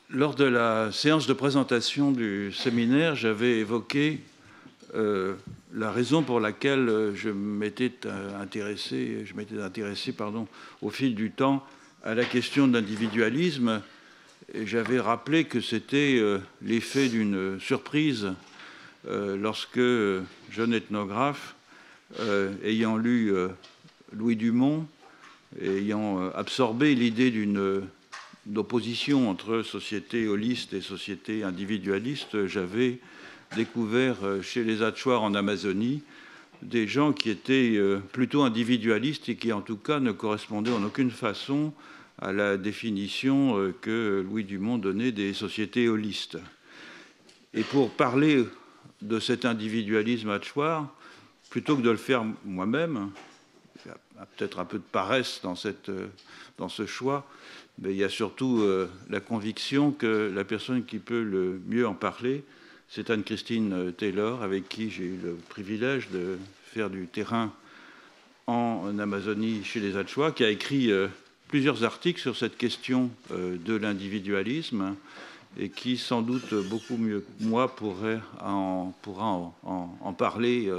Lors de la séance de présentation du séminaire, j'avais évoqué la raison pour laquelle je m'étais intéressé au fil du temps à la question de l'individualisme. J'avais rappelé que c'était l'effet d'une surprise lorsque, jeune ethnographe, ayant lu Louis Dumont, ayant absorbé l'idée d'une opposition entre société holiste et société individualiste, j'avais découvert chez les Achuar en Amazonie des gens qui étaient plutôt individualistes et qui en tout cas ne correspondaient en aucune façon à la définition que Louis Dumont donnait des sociétés holistes. Et pour parler de cet individualisme Achuar, plutôt que de le faire moi-même, il y a peut-être un peu de paresse dans ce choix, mais il y a surtout la conviction que la personne qui peut le mieux en parler, c'est Anne-Christine Taylor, avec qui j'ai eu le privilège de faire du terrain en Amazonie chez les Achuar, qui a écrit plusieurs articles sur cette question de l'individualisme et qui, sans doute, beaucoup mieux que moi, pourra en parler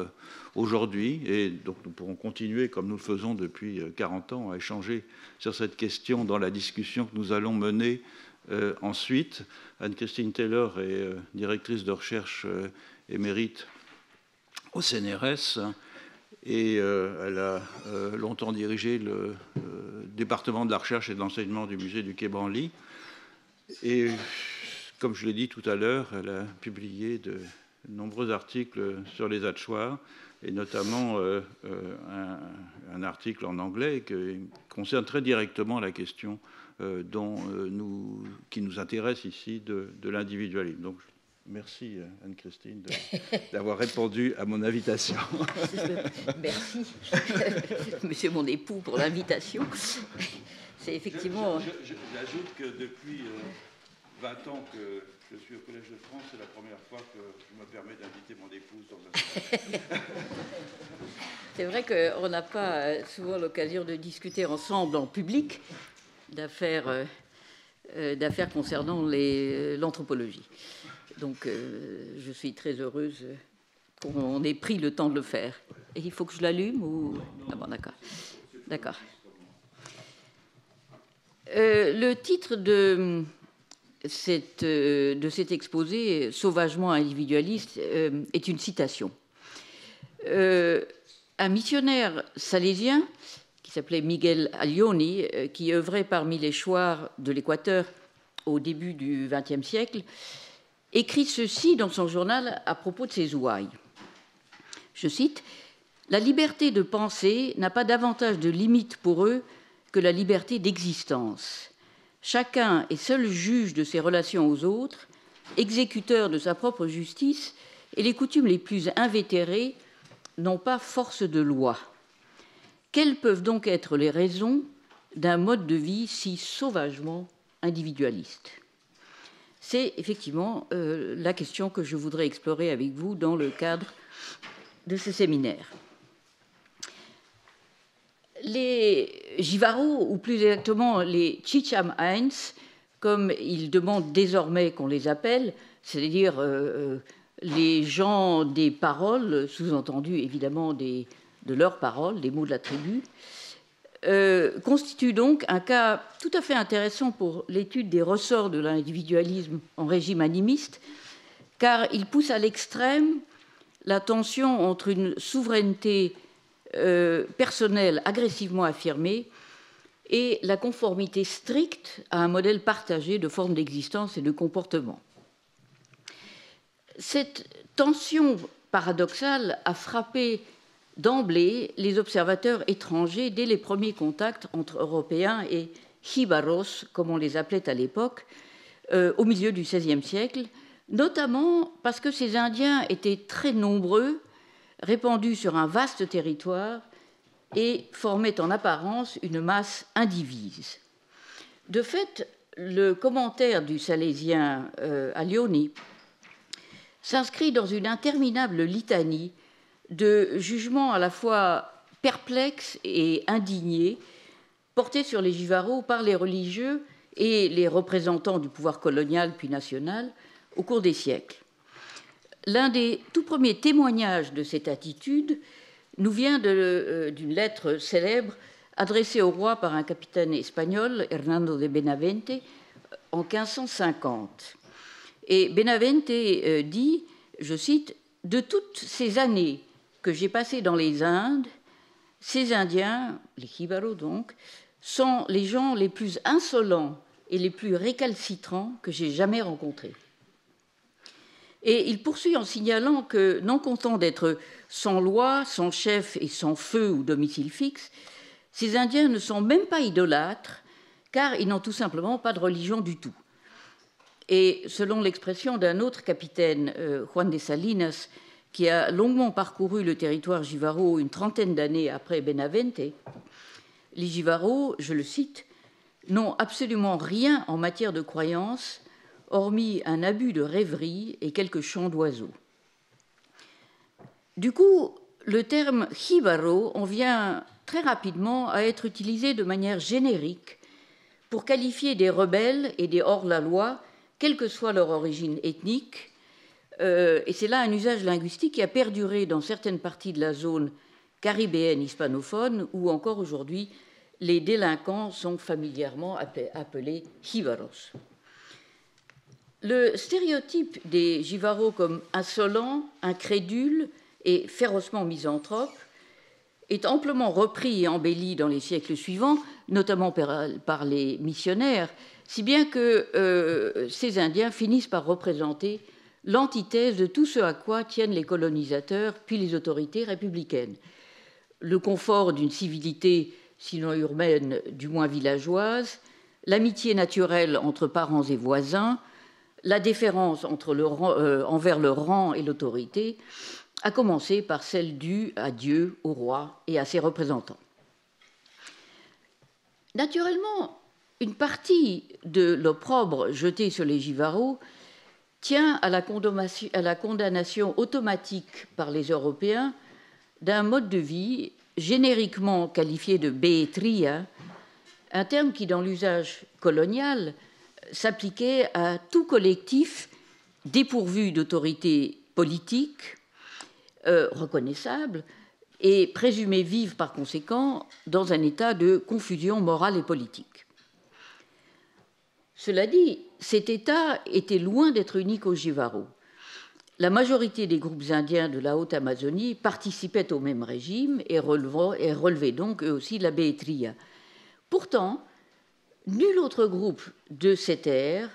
aujourd'hui. Et donc, nous pourrons continuer, comme nous le faisons depuis 40 ans, à échanger sur cette question dans la discussion que nous allons mener ensuite. Anne-Christine Taylor est directrice de recherche émérite au CNRS et elle a longtemps dirigé le département de la recherche et de l'enseignement du musée du Quai Branly. Et comme je l'ai dit tout à l'heure, elle a publié de nombreux articles sur les Achuar, et notamment un article en anglais qui concerne très directement la question qui nous intéresse ici de l'individualisme. Donc, merci Anne-Christine d'avoir répondu à mon invitation. Merci, monsieur mon époux, pour l'invitation. C'est effectivement... J'ajoute que depuis 20 ans que je suis au Collège de France, c'est la première fois que je me permets d'inviter mon épouse dans un... C'est vrai qu'on n'a pas souvent l'occasion de discuter ensemble en public d'affaires concernant l'anthropologie. Donc, je suis très heureuse qu'on ait pris le temps de le faire. Et il faut que je l'allume ou... Ah bon, d'accord. D'accord. Le titre de cet exposé, sauvagement individualiste, est une citation. Un missionnaire salésien qui s'appelait Miguel Alioni, qui œuvrait parmi les Shuar de l'Équateur au début du XXe siècle, écrit ceci dans son journal à propos de ses ouailles. Je cite, « La liberté de penser n'a pas davantage de limites pour eux que la liberté d'existence. Chacun est seul juge de ses relations aux autres, exécuteur de sa propre justice, et les coutumes les plus invétérées n'ont pas force de loi. Quelles peuvent donc être les raisons d'un mode de vie si sauvagement individualiste ?» C'est effectivement la question que je voudrais explorer avec vous dans le cadre de ce séminaire. Les Jivaros, ou plus exactement les Chicham-Hines, comme ils demandent désormais qu'on les appelle, c'est-à-dire les gens des paroles, sous-entendu évidemment de leurs paroles, des mots de la tribu, constitue donc un cas tout à fait intéressant pour l'étude des ressorts de l'individualisme en régime animiste, car il pousse à l'extrême la tension entre une souveraineté personnelle agressivement affirmée et la conformité stricte à un modèle partagé de forme d'existence et de comportement. Cette tension paradoxale a frappé d'emblée les observateurs étrangers dès les premiers contacts entre Européens et Jivaros, comme on les appelait à l'époque, au milieu du XVIe siècle, notamment parce que ces Indiens étaient très nombreux, répandus sur un vaste territoire et formaient en apparence une masse indivise. De fait, le commentaire du Salésien Alioni s'inscrit dans une interminable litanie de jugements à la fois perplexes et indignés portés sur les Jivaros par les religieux et les représentants du pouvoir colonial puis national au cours des siècles. L'un des tout premiers témoignages de cette attitude nous vient d'une lettre célèbre adressée au roi par un capitaine espagnol, Hernando de Benavente, en 1550. Et Benavente dit, je cite, « De toutes ces années que j'ai passées dans les Indes, ces Indiens, les Jíbaros donc, sont les gens les plus insolents et les plus récalcitrants que j'ai jamais rencontrés. » Et il poursuit en signalant que, non content d'être sans loi, sans chef et sans feu ou domicile fixe, ces Indiens ne sont même pas idolâtres, car ils n'ont tout simplement pas de religion du tout. Et selon l'expression d'un autre capitaine, Juan de Salinas, qui a longuement parcouru le territoire jivaro une trentaine d'années après Benavente, les Jivaros, je le cite, n'ont absolument rien en matière de croyance, hormis un abus de rêverie et quelques chants d'oiseaux. Du coup, le terme Jibaro en vient très rapidement à être utilisé de manière générique pour qualifier des rebelles et des hors-la-loi, quelle que soit leur origine ethnique. Et c'est là un usage linguistique qui a perduré dans certaines parties de la zone caribéenne hispanophone, où encore aujourd'hui, les délinquants sont familièrement appelés Jivaros. Le stéréotype des Jivaros comme insolents, incrédules et férocement misanthropes est amplement repris et embelli dans les siècles suivants, notamment par les missionnaires, si bien que ces Indiens finissent par représenter l'antithèse de tout ce à quoi tiennent les colonisateurs puis les autorités républicaines. Le confort d'une civilité, sinon urbaine, du moins villageoise, l'amitié naturelle entre parents et voisins, la déférence envers le rang et l'autorité, à commencer par celle due à Dieu, au roi et à ses représentants. Naturellement, une partie de l'opprobre jeté sur les Jivaros tient à la condamnation automatique par les Européens d'un mode de vie génériquement qualifié de bétria, un terme qui, dans l'usage colonial, s'appliquait à tout collectif dépourvu d'autorité politique reconnaissable et présumé vivre par conséquent dans un état de confusion morale et politique. Cela dit, cet état était loin d'être unique aux Jivaros. La majorité des groupes indiens de la Haute-Amazonie participaient au même régime et relevaient donc eux aussi de la bétria. Pourtant, nul autre groupe de cette ère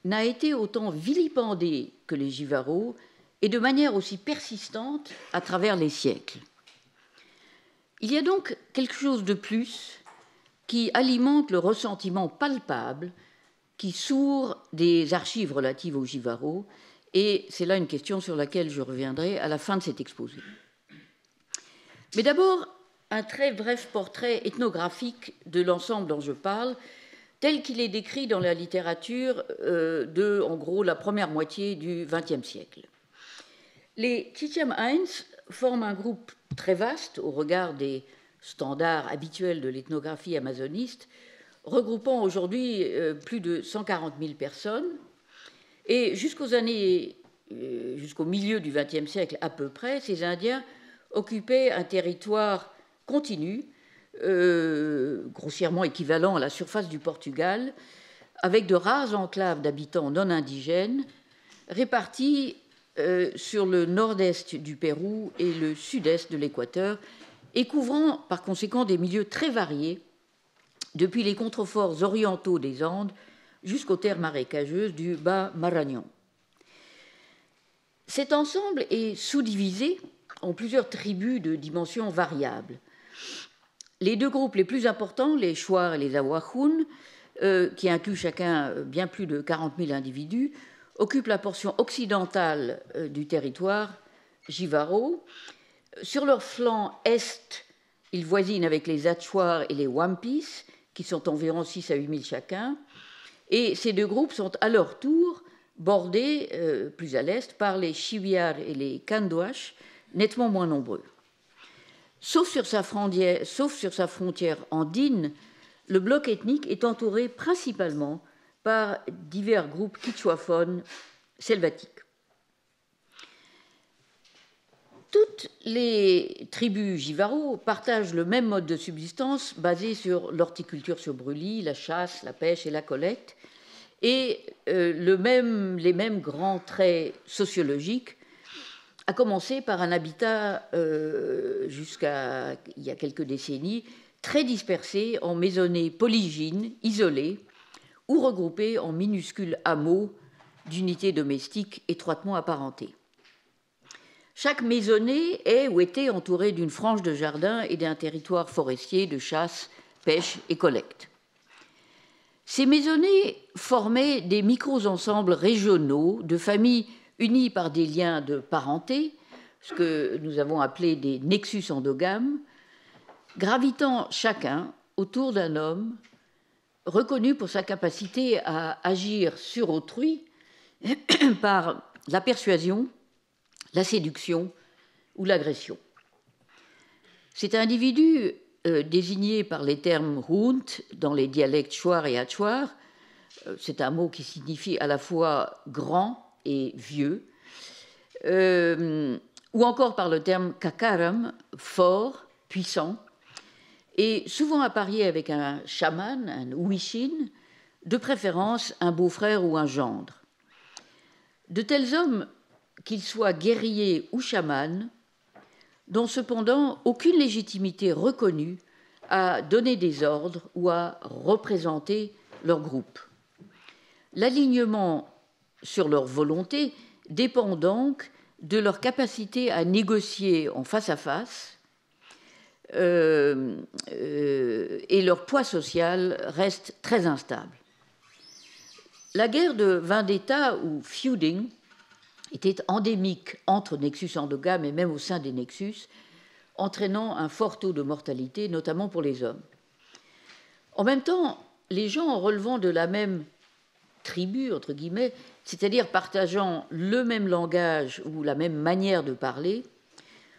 n'a été autant vilipendé que les Jivaros et de manière aussi persistante à travers les siècles. Il y a donc quelque chose de plus qui alimente le ressentiment palpable qui sourd des archives relatives aux Jivaros, et c'est là une question sur laquelle je reviendrai à la fin de cet exposé. Mais d'abord, un très bref portrait ethnographique de l'ensemble dont je parle, tel qu'il est décrit dans la littérature de, en gros, la première moitié du XXe siècle. Les Chicham Heinz forment un groupe très vaste au regard des standards habituels de l'ethnographie amazoniste, regroupant aujourd'hui plus de 140 000 personnes. Et jusqu'au milieu du XXe siècle à peu près, ces Indiens occupaient un territoire continu, grossièrement équivalent à la surface du Portugal, avec de rares enclaves d'habitants non indigènes répartis sur le nord-est du Pérou et le sud-est de l'Équateur, et couvrant par conséquent des milieux très variés, depuis les contreforts orientaux des Andes jusqu'aux terres marécageuses du Bas Marañón. Cet ensemble est sous-divisé en plusieurs tribus de dimensions variables. Les deux groupes les plus importants, les Shuar et les Awajún, qui incluent chacun bien plus de 40 000 individus, occupent la portion occidentale du territoire Jivaro. Sur leur flanc est, ils voisinent avec les Achuar et les Wampis, qui sont environ 6 à 8 000 chacun. Et ces deux groupes sont à leur tour bordés, plus à l'est, par les Chiviar et les Kanduash, nettement moins nombreux. Sauf sur sa frontière andine, le bloc ethnique est entouré principalement par divers groupes quichuaphones selvatiques. Toutes les tribus Jivaro partagent le même mode de subsistance basé sur l'horticulture sur brûlis, la chasse, la pêche et la collecte, et les mêmes grands traits sociologiques, à commencer par un habitat, jusqu'à il y a quelques décennies, très dispersé en maisonnées polygynes, isolées, ou regroupées en minuscules hameaux d'unités domestiques étroitement apparentées. Chaque maisonnée est ou était entourée d'une frange de jardin et d'un territoire forestier de chasse, pêche et collecte. Ces maisonnées formaient des micro-ensembles régionaux de familles unies par des liens de parenté, ce que nous avons appelé des nexus endogames, gravitant chacun autour d'un homme reconnu pour sa capacité à agir sur autrui par la persuasion, la séduction ou l'agression. Cet individu, désigné par les termes Hund dans les dialectes Shuar et Achuar, c'est un mot qui signifie à la fois grand et vieux, ou encore par le terme Kakaram, fort, puissant, et souvent apparié avec un chaman, un Huishin, de préférence un beau-frère ou un gendre. De tels hommes, qu'ils soient guerriers ou chamans, n'ont cependant aucune légitimité reconnue à donner des ordres ou à représenter leur groupe. L'alignement sur leur volonté dépend donc de leur capacité à négocier en face à face, et leur poids social reste très instable. La guerre de vendetta ou feuding était endémique entre nexus endogames et même au sein des nexus, entraînant un fort taux de mortalité, notamment pour les hommes. En même temps, les gens relevant de la même tribu, entre guillemets, c'est-à-dire partageant le même langage ou la même manière de parler,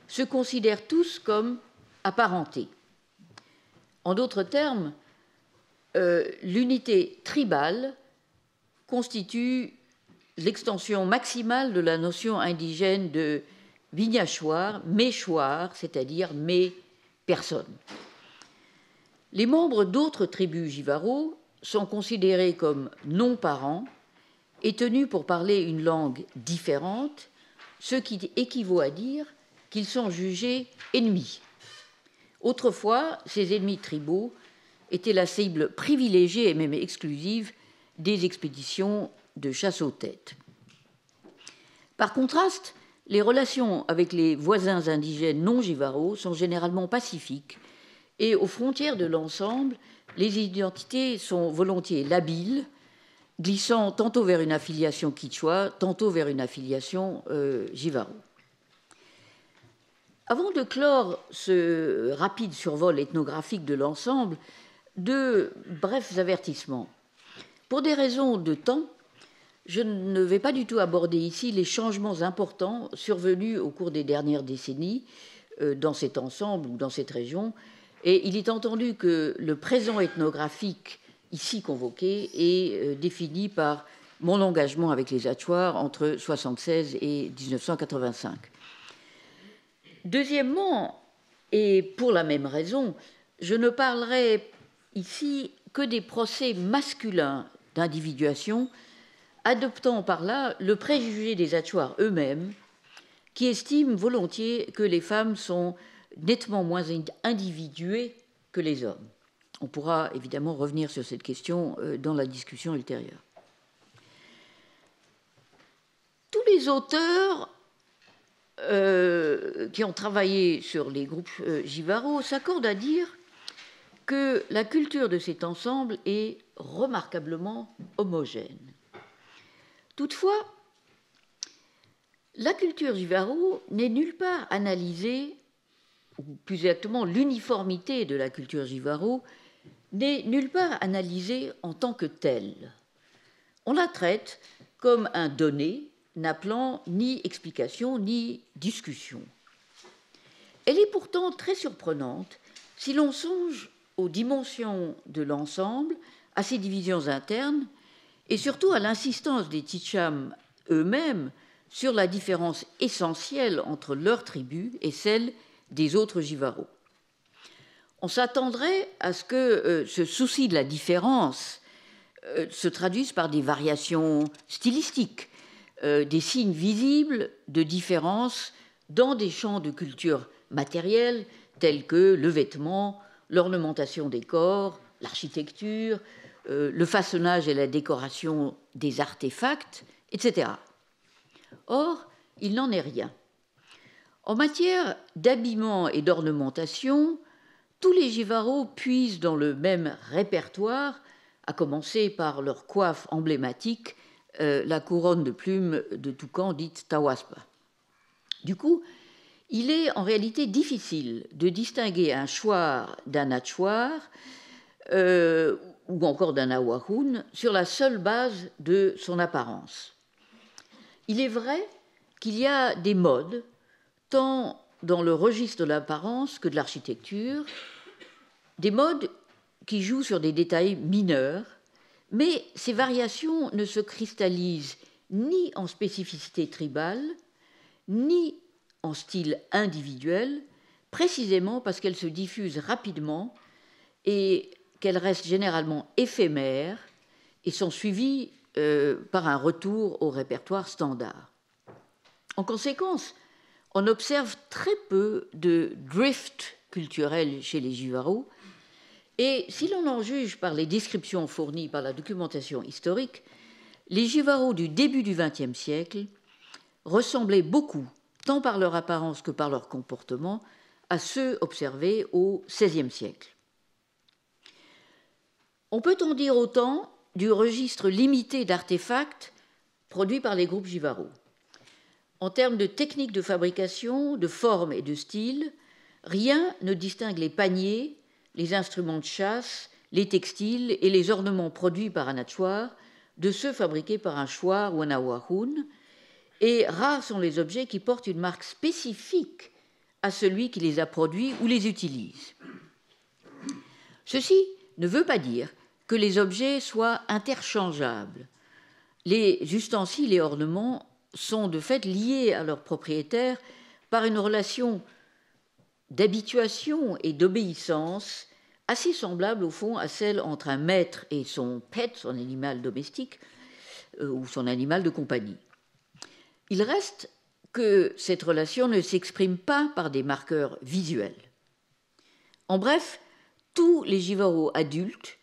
se considèrent tous comme apparentés. En d'autres termes, l'unité tribale constitue l'extension maximale de la notion indigène de Vignachouar, Méchouar, c'est-à-dire mes personnes. Les membres d'autres tribus Jivaro sont considérés comme non-parents et tenus pour parler une langue différente, ce qui équivaut à dire qu'ils sont jugés ennemis. Autrefois, ces ennemis tribaux étaient la cible privilégiée et même exclusive des expéditions de chasse aux têtes. Par contraste, les relations avec les voisins indigènes non Jivaro sont généralement pacifiques et aux frontières de l'ensemble, les identités sont volontiers labiles, glissant tantôt vers une affiliation quichua, tantôt vers une affiliation Jivaro. Avant de clore ce rapide survol ethnographique de l'ensemble, deux brefs avertissements. Pour des raisons de temps, je ne vais pas du tout aborder ici les changements importants survenus au cours des dernières décennies dans cet ensemble ou dans cette région, et il est entendu que le présent ethnographique ici convoqué est défini par mon engagement avec les Achuar entre 1976 et 1985. Deuxièmement, et pour la même raison, je ne parlerai ici que des procès masculins d'individuation, adoptant par là le préjugé des Achuar eux-mêmes, qui estiment volontiers que les femmes sont nettement moins individuées que les hommes. On pourra évidemment revenir sur cette question dans la discussion ultérieure. Tous les auteurs qui ont travaillé sur les groupes Jivaro s'accordent à dire que la culture de cet ensemble est remarquablement homogène. Toutefois, la culture Jivaro n'est nulle part analysée, ou plus exactement l'uniformité de la culture Jivaro n'est nulle part analysée en tant que telle. On la traite comme un donné n'appelant ni explication ni discussion. Elle est pourtant très surprenante si l'on songe aux dimensions de l'ensemble, à ses divisions internes, et surtout à l'insistance des Tcham eux-mêmes sur la différence essentielle entre leur tribu et celle des autres Jivaros. On s'attendrait à ce que ce souci de la différence se traduise par des variations stylistiques, des signes visibles de différence dans des champs de culture matérielle tels que le vêtement, l'ornementation des corps, l'architecture, le façonnage et la décoration des artefacts, etc. Or, il n'en est rien. En matière d'habillement et d'ornementation, tous les Jivaros puisent dans le même répertoire, à commencer par leur coiffe emblématique, la couronne de plumes de toucan dite tawaspa. Du coup, il est en réalité difficile de distinguer un chouar d'un atchouar ou encore d'un awahoun sur la seule base de son apparence. Il est vrai qu'il y a des modes, tant dans le registre de l'apparence que de l'architecture, des modes qui jouent sur des détails mineurs, mais ces variations ne se cristallisent ni en spécificité tribale, ni en style individuel, précisément parce qu'elles se diffusent rapidement et qu'elles restent généralement éphémères et sont suivies par un retour au répertoire standard. En conséquence, on observe très peu de drift culturel chez les Jivaros, et si l'on en juge par les descriptions fournies par la documentation historique, les Jivaros du début du XXe siècle ressemblaient beaucoup, tant par leur apparence que par leur comportement, à ceux observés au XVIe siècle. On peut en dire autant du registre limité d'artefacts produits par les groupes Jivaros. En termes de technique de fabrication, de forme et de style, rien ne distingue les paniers, les instruments de chasse, les textiles et les ornements produits par un atchouar de ceux fabriqués par un chouar ou un awahoun, et rares sont les objets qui portent une marque spécifique à celui qui les a produits ou les utilise. Ceci ne veut pas dire que les objets soient interchangeables. Les ustensiles et ornements sont de fait liés à leur propriétaire par une relation d'habituation et d'obéissance assez semblable au fond à celle entre un maître et son pet, son animal domestique ou son animal de compagnie. Il reste que cette relation ne s'exprime pas par des marqueurs visuels. En bref, tous les Jivaros adultes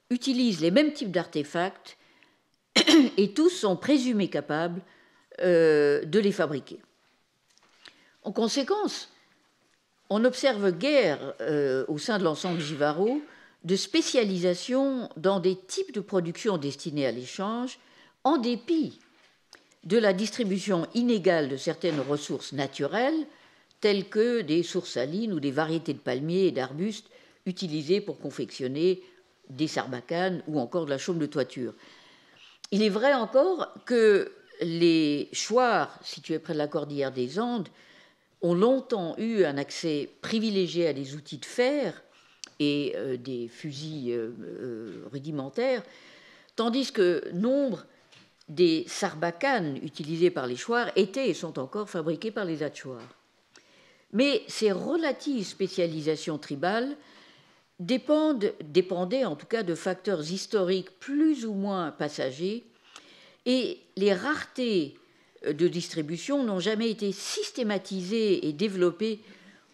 utilisent les mêmes types d'artefacts et tous sont présumés capables de les fabriquer. En conséquence, on n'observe guère au sein de l'ensemble Jivaro de spécialisation dans des types de production destinés à l'échange, en dépit de la distribution inégale de certaines ressources naturelles, telles que des sources salines ou des variétés de palmiers et d'arbustes utilisés pour confectionner des sarbacanes ou encore de la chaume de toiture. Il est vrai encore que les chouars situés près de la cordillère des Andes ont longtemps eu un accès privilégié à des outils de fer et des fusils rudimentaires, tandis que nombre des sarbacanes utilisés par les chouars étaient et sont encore fabriqués par les atchouars. Mais ces relatives spécialisations tribales dépendaient en tout cas de facteurs historiques plus ou moins passagers, et les raretés de distribution n'ont jamais été systématisées et développées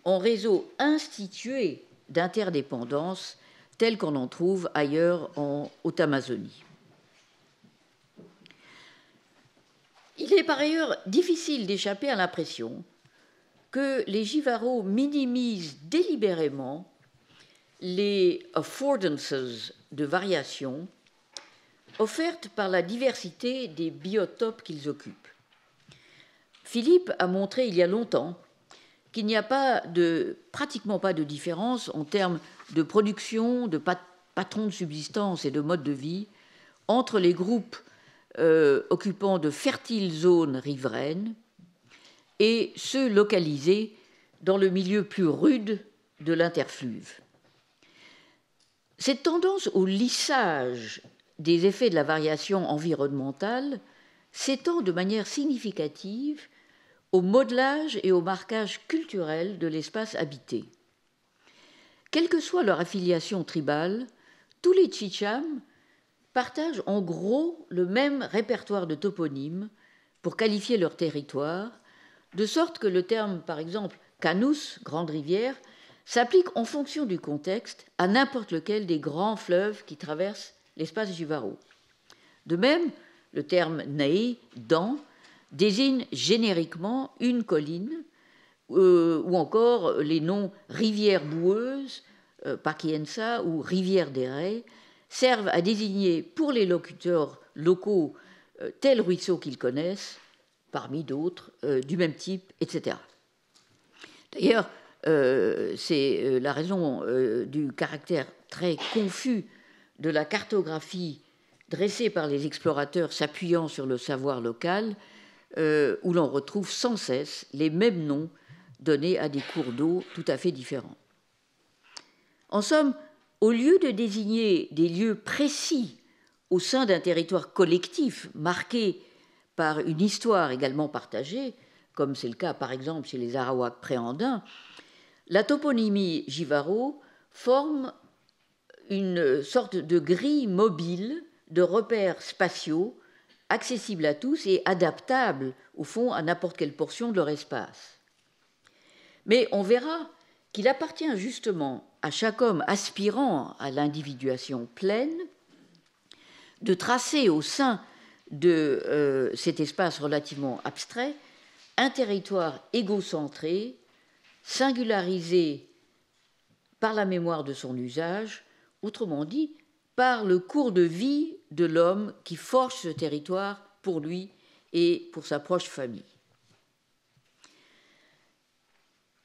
en réseaux institués d'interdépendance tels qu'on en trouve ailleurs en Haute-Amazonie. Il est par ailleurs difficile d'échapper à l'impression que les Jivaros minimisent délibérément les affordances de variation offertes par la diversité des biotopes qu'ils occupent. Philippe a montré il y a longtemps qu'il n'y a pratiquement pas de différence en termes de production, de patrons de subsistance et de mode de vie entre les groupes occupant de fertiles zones riveraines et ceux localisés dans le milieu plus rude de l'interfluve. Cette tendance au lissage des effets de la variation environnementale s'étend de manière significative au modelage et au marquage culturel de l'espace habité. Quelle que soit leur affiliation tribale, tous les Chicham partagent en gros le même répertoire de toponymes pour qualifier leur territoire, de sorte que le terme, par exemple, Canus, grande rivière, s'applique en fonction du contexte à n'importe lequel des grands fleuves qui traversent l'espace jivaro. De même, le terme Nei, dans, désigne génériquement une colline, ou encore les noms rivière boueuse, Pakiensa, ou rivière des Raies, servent à désigner pour les locuteurs locaux tel ruisseau qu'ils connaissent, parmi d'autres du même type, etc. D'ailleurs, c'est la raison du caractère très confus de la cartographie dressée par les explorateurs s'appuyant sur le savoir local, où l'on retrouve sans cesse les mêmes noms donnés à des cours d'eau tout à fait différents. En somme, au lieu de désigner des lieux précis au sein d'un territoire collectif marqué par une histoire également partagée, comme c'est le cas par exemple chez les Arawaks préandins, la toponymie jivaro forme une sorte de grille mobile de repères spatiaux accessibles à tous et adaptables au fond à n'importe quelle portion de leur espace. Mais on verra qu'il appartient justement à chaque homme aspirant à l'individuation pleine de tracer au sein de cet espace relativement abstrait un territoire égocentré, singularisé par la mémoire de son usage, autrement dit, par le cours de vie de l'homme qui forge ce territoire pour lui et pour sa proche famille.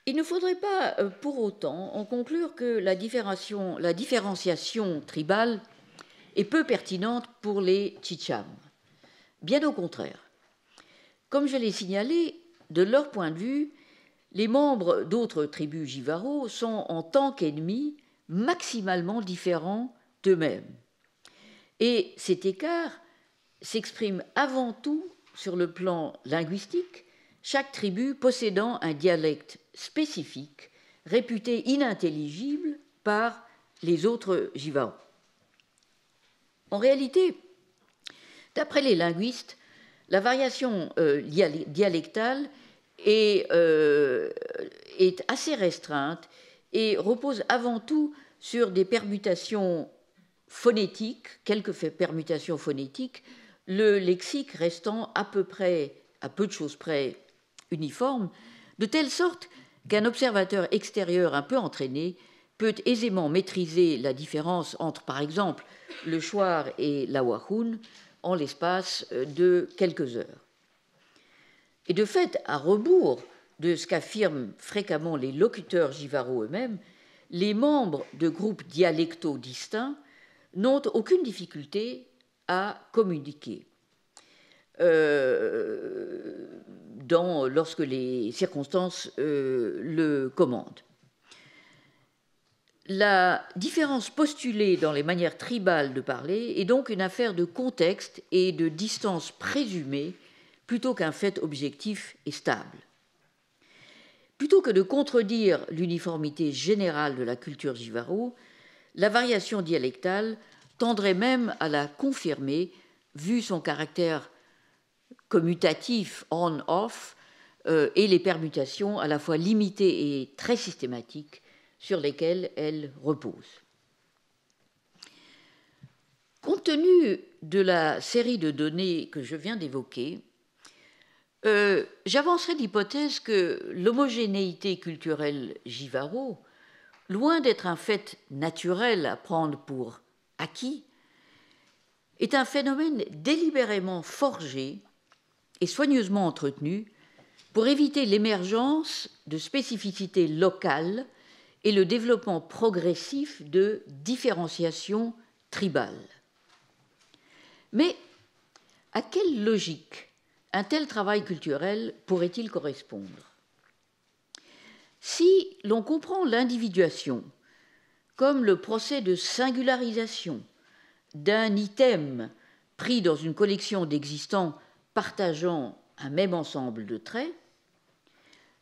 Il ne faudrait pas pour autant en conclure que la différenciation tribale est peu pertinente pour les Chicham. Bien au contraire. Comme je l'ai signalé, de leur point de vue, les membres d'autres tribus jivaro sont en tant qu'ennemis maximalement différents d'eux-mêmes. Et cet écart s'exprime avant tout sur le plan linguistique, chaque tribu possédant un dialecte spécifique, réputé inintelligible par les autres jivaro. En réalité, d'après les linguistes, la variation dialectale est assez restreinte et repose avant tout sur des permutations phonétiques, quelques permutations phonétiques, le lexique restant à peu de choses près uniforme, de telle sorte qu'un observateur extérieur un peu entraîné peut aisément maîtriser la différence entre, par exemple, le Shuar et l'Awahun en l'espace de quelques heures. Et de fait, à rebours de ce qu'affirment fréquemment les locuteurs jivaro eux-mêmes, les membres de groupes dialectaux distincts n'ont aucune difficulté à communiquer lorsque les circonstances le commandent. La différence postulée dans les manières tribales de parler est donc une affaire de contexte et de distance présumée plutôt qu'un fait objectif et stable. Plutôt que de contredire l'uniformité générale de la culture jivaro, la variation dialectale tendrait même à la confirmer, vu son caractère commutatif on-off et les permutations à la fois limitées et très systématiques sur lesquelles elle repose. Compte tenu de la série de données que je viens d'évoquer, j'avancerai l'hypothèse que l'homogénéité culturelle jivaro, loin d'être un fait naturel à prendre pour acquis, est un phénomène délibérément forgé et soigneusement entretenu pour éviter l'émergence de spécificités locales et le développement progressif de différenciations tribales. Mais à quelle logique un tel travail culturel pourrait-il correspondre ? Si l'on comprend l'individuation comme le procès de singularisation d'un item pris dans une collection d'existants partageant un même ensemble de traits,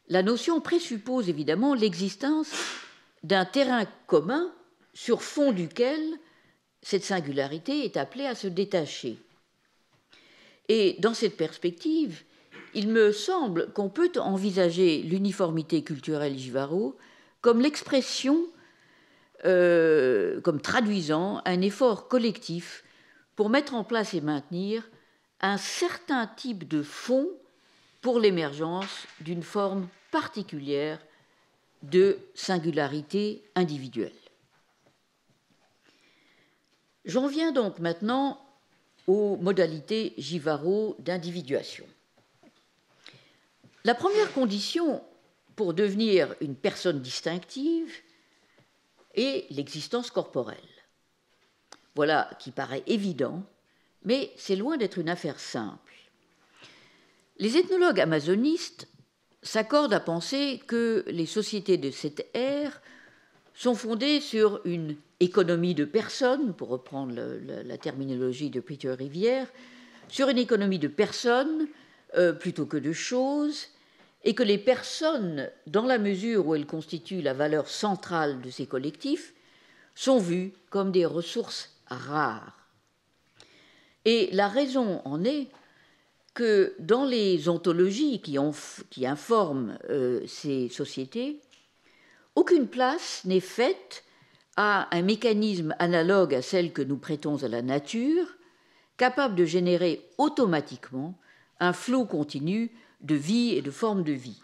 la notion présuppose évidemment l'existence d'un terrain commun sur fond duquel cette singularité est appelée à se détacher. Et dans cette perspective, il me semble qu'on peut envisager l'uniformité culturelle Givaro comme l'expression, comme traduisant un effort collectif pour mettre en place et maintenir un certain type de fond pour l'émergence d'une forme particulière de singularité individuelle. J'en viens donc maintenant aux modalités Givaro d'individuation. La première condition pour devenir une personne distinctive est l'existence corporelle. Voilà qui paraît évident, mais c'est loin d'être une affaire simple. Les ethnologues amazonistes s'accordent à penser que les sociétés de cette ère sont fondées sur une économie de personnes, pour reprendre la terminologie de Peter Rivière, sur une économie de personnes plutôt que de choses, et que les personnes, dans la mesure où elles constituent la valeur centrale de ces collectifs, sont vues comme des ressources rares. Et la raison en est que dans les ontologies qui informent ces sociétés, aucune place n'est faite à un mécanisme analogue à celle que nous prêtons à la nature, capable de générer automatiquement un flot continu de vie et de formes de vie.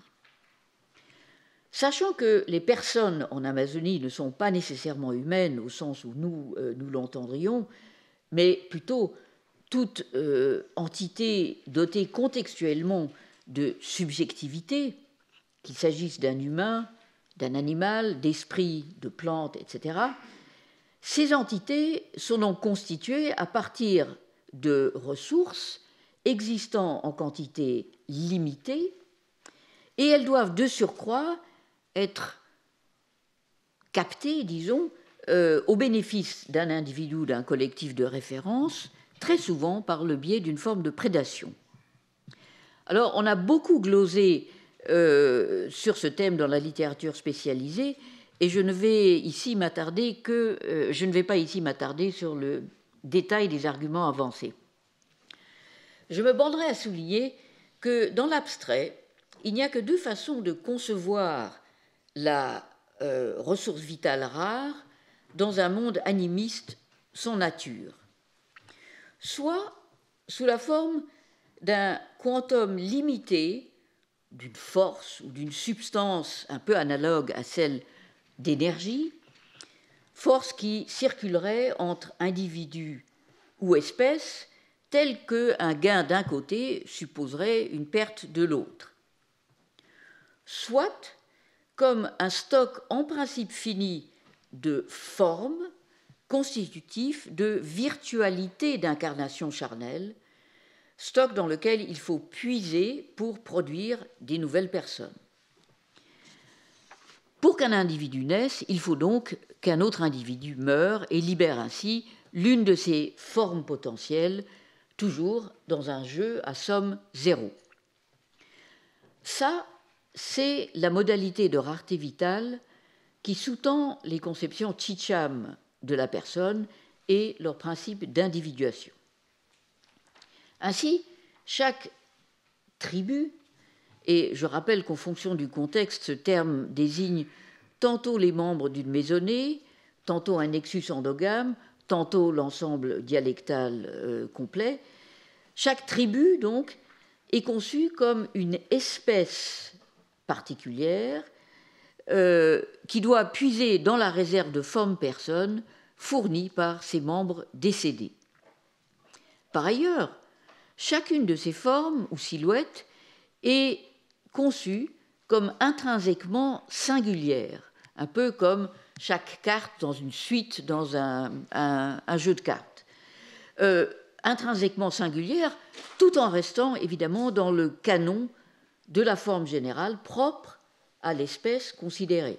Sachant que les personnes en Amazonie ne sont pas nécessairement humaines au sens où nous l'entendrions, mais plutôt toute entité dotée contextuellement de subjectivité, qu'il s'agisse d'un humain, d'un animal, d'esprit, de plantes, etc., ces entités sont donc constituées à partir de ressources existant en quantité limitée, et elles doivent de surcroît être captées, disons, au bénéfice d'un individu ou d'un collectif de référence, très souvent par le biais d'une forme de prédation. Alors, on a beaucoup glosé sur ce thème dans la littérature spécialisée, et je ne vais pas ici m'attarder sur le détail des arguments avancés. Je me bornerai à souligner que dans l'abstrait, il n'y a que deux façons de concevoir la ressource vitale rare dans un monde animiste sans nature. Soit sous la forme d'un quantum limité, d'une force ou d'une substance un peu analogue à celle d'énergie, force qui circulerait entre individus ou espèces, tel qu'un gain d'un côté supposerait une perte de l'autre. Soit comme un stock en principe fini de formes constitutif de virtualité d'incarnation charnelle, stock dans lequel il faut puiser pour produire des nouvelles personnes. Pour qu'un individu naisse, il faut donc qu'un autre individu meure et libère ainsi l'une de ses formes potentielles, toujours dans un jeu à somme zéro. Ça, c'est la modalité de rareté vitale qui sous-tend les conceptions Chicham de la personne et leur principe d'individuation. Ainsi, chaque tribu, et je rappelle qu'en fonction du contexte, ce terme désigne tantôt les membres d'une maisonnée, tantôt un nexus endogame, tantôt l'ensemble dialectal complet, chaque tribu, donc, est conçue comme une espèce particulière qui doit puiser dans la réserve de formes personnes fournie par ses membres décédés. Par ailleurs, chacune de ces formes ou silhouettes est conçue comme intrinsèquement singulière, un peu comme chaque carte dans une suite dans un jeu de cartes. Intrinsèquement singulière, tout en restant évidemment dans le canon de la forme générale propre à l'espèce considérée.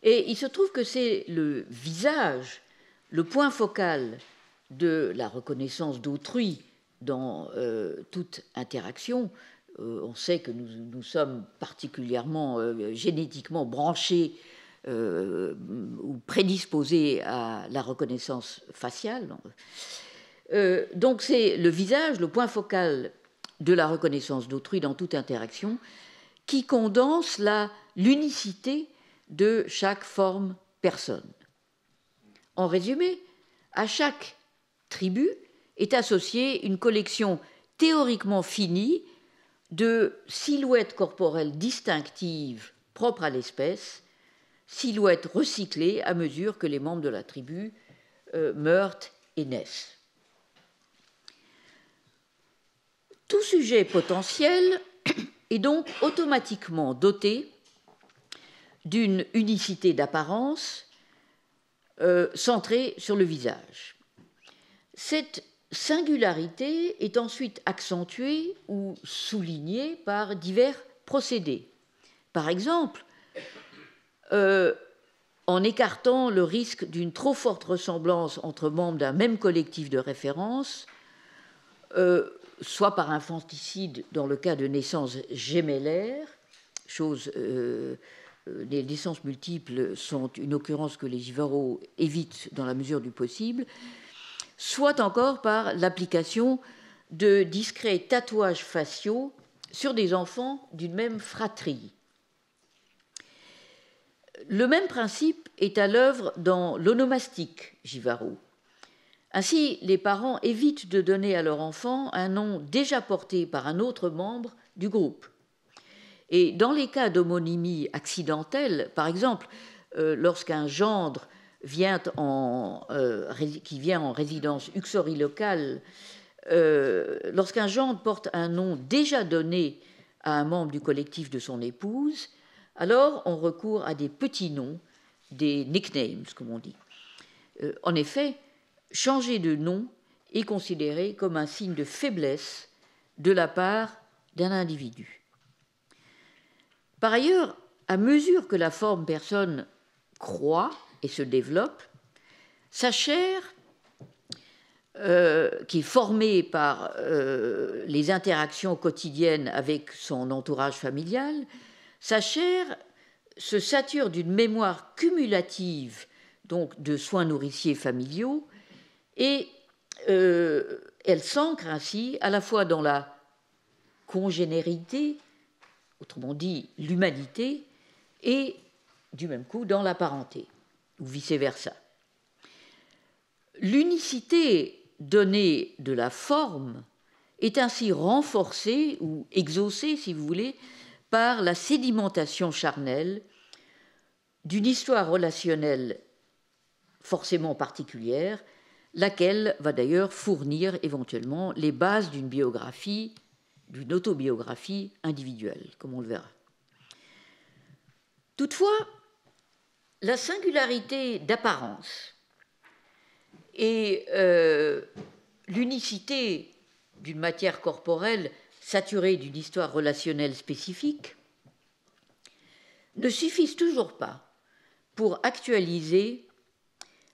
Et il se trouve que c'est le visage, le point focal de la reconnaissance d'autrui dans toute interaction. On sait que nous sommes particulièrement génétiquement branchés ou prédisposés à la reconnaissance faciale. Donc c'est le visage, le point focal de la reconnaissance d'autrui dans toute interaction, qui condense l'unicité de chaque forme personne. En résumé, à chaque tribu est associée une collection théoriquement finie de silhouettes corporelles distinctives propres à l'espèce, silhouettes recyclées à mesure que les membres de la tribu meurent et naissent. Tout sujet potentiel est donc automatiquement doté d'une unicité d'apparence centrée sur le visage. Cette singularité est ensuite accentuée ou soulignée par divers procédés. Par exemple, en écartant le risque d'une trop forte ressemblance entre membres d'un même collectif de référence, soit par infanticide dans le cas de naissances gémellaires, les naissances multiples sont une occurrence que les Jivaro évitent dans la mesure du possible, soit encore par l'application de discrets tatouages faciaux sur des enfants d'une même fratrie. Le même principe est à l'œuvre dans l'onomastique Jivaro. Ainsi, les parents évitent de donner à leur enfant un nom déjà porté par un autre membre du groupe. Et dans les cas d'homonymie accidentelle, par exemple, lorsqu'un gendre qui vient en résidence uxorilocale, lorsqu'un gendre porte un nom déjà donné à un membre du collectif de son épouse, alors on recourt à des petits noms, des nicknames, comme on dit. En effet, changer de nom est considéré comme un signe de faiblesse de la part d'un individu. Par ailleurs, à mesure que la forme personne croît et se développe, sa chair, qui est formée par les interactions quotidiennes avec son entourage familial, sa chair se sature d'une mémoire cumulative, donc de soins nourriciers familiaux, et elle s'ancre ainsi à la fois dans la congénérité, autrement dit l'humanité, et du même coup dans la parenté, ou vice-versa. L'unicité donnée de la forme est ainsi renforcée ou exaucée, si vous voulez, par la sédimentation charnelle d'une histoire relationnelle forcément particulière, laquelle va d'ailleurs fournir éventuellement les bases d'une biographie, d'une autobiographie individuelle, comme on le verra. Toutefois, la singularité d'apparence et l'unicité d'une matière corporelle saturée d'une histoire relationnelle spécifique ne suffisent toujours pas pour actualiser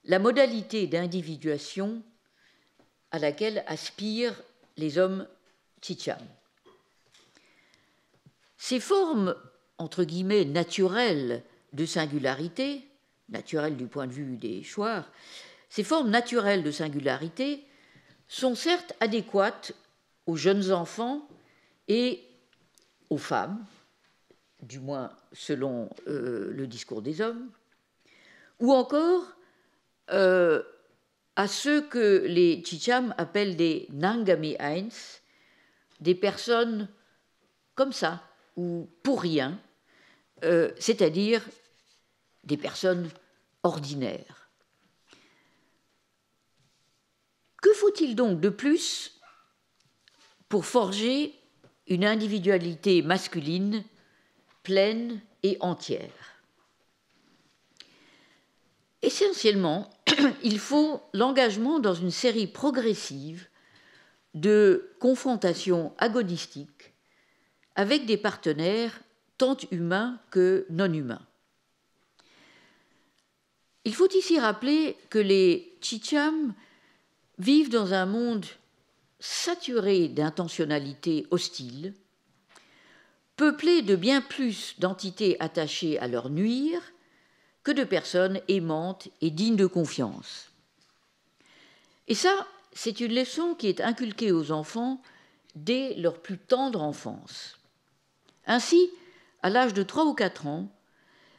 la modalité d'individuation à laquelle aspirent les hommes Tzicham. Ces formes, entre guillemets, naturelles de singularité, naturelles du point de vue des Shuar, ces formes naturelles de singularité sont certes adéquates aux jeunes enfants et aux femmes, du moins selon le discours des hommes, ou encore à ceux que les Tzicham appellent des Nangami Eins, des personnes comme ça, ou pour rien, c'est-à-dire des personnes ordinaires. Que faut-il donc de plus pour forger une individualité masculine pleine et entière? Essentiellement, il faut l'engagement dans une série progressive de confrontations agonistiques avec des partenaires tant humains que non humains. Il faut ici rappeler que les Chicham vivent dans un monde saturé d'intentionnalités hostiles, peuplé de bien plus d'entités attachées à leur nuire que de personnes aimantes et dignes de confiance. Et ça, c'est une leçon qui est inculquée aux enfants dès leur plus tendre enfance. Ainsi, à l'âge de 3 ou 4 ans,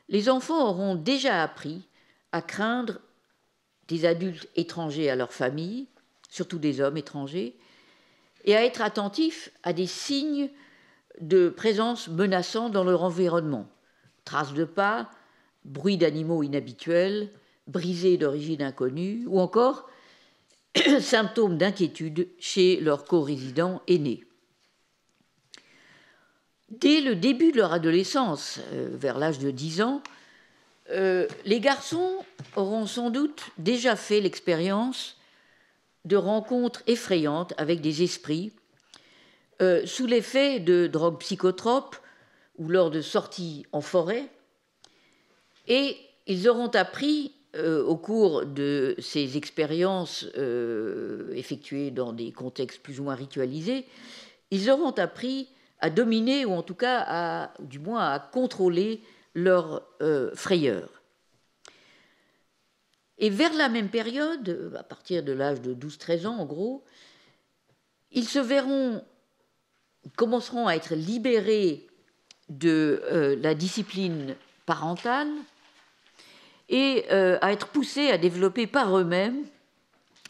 les enfants auront déjà appris à craindre des adultes étrangers à leur famille, surtout des hommes étrangers, et à être attentifs à des signes de présence menaçants dans leur environnement. Traces de pas, bruits d'animaux inhabituels, brisées d'origine inconnue, ou encore symptômes d'inquiétude chez leurs co-résidents aînés. Dès le début de leur adolescence, vers l'âge de 10 ans, les garçons auront sans doute déjà fait l'expérience de rencontres effrayantes avec des esprits, sous l'effet de drogues psychotropes ou lors de sorties en forêt, et ils auront appris au cours de ces expériences effectuées dans des contextes plus ou moins ritualisés, ils auront appris à dominer, ou en tout cas du moins à contrôler leur frayeur. Et vers la même période, à partir de l'âge de 12-13 ans en gros, ils commenceront à être libérés de la discipline parentale et à être poussés à développer par eux-mêmes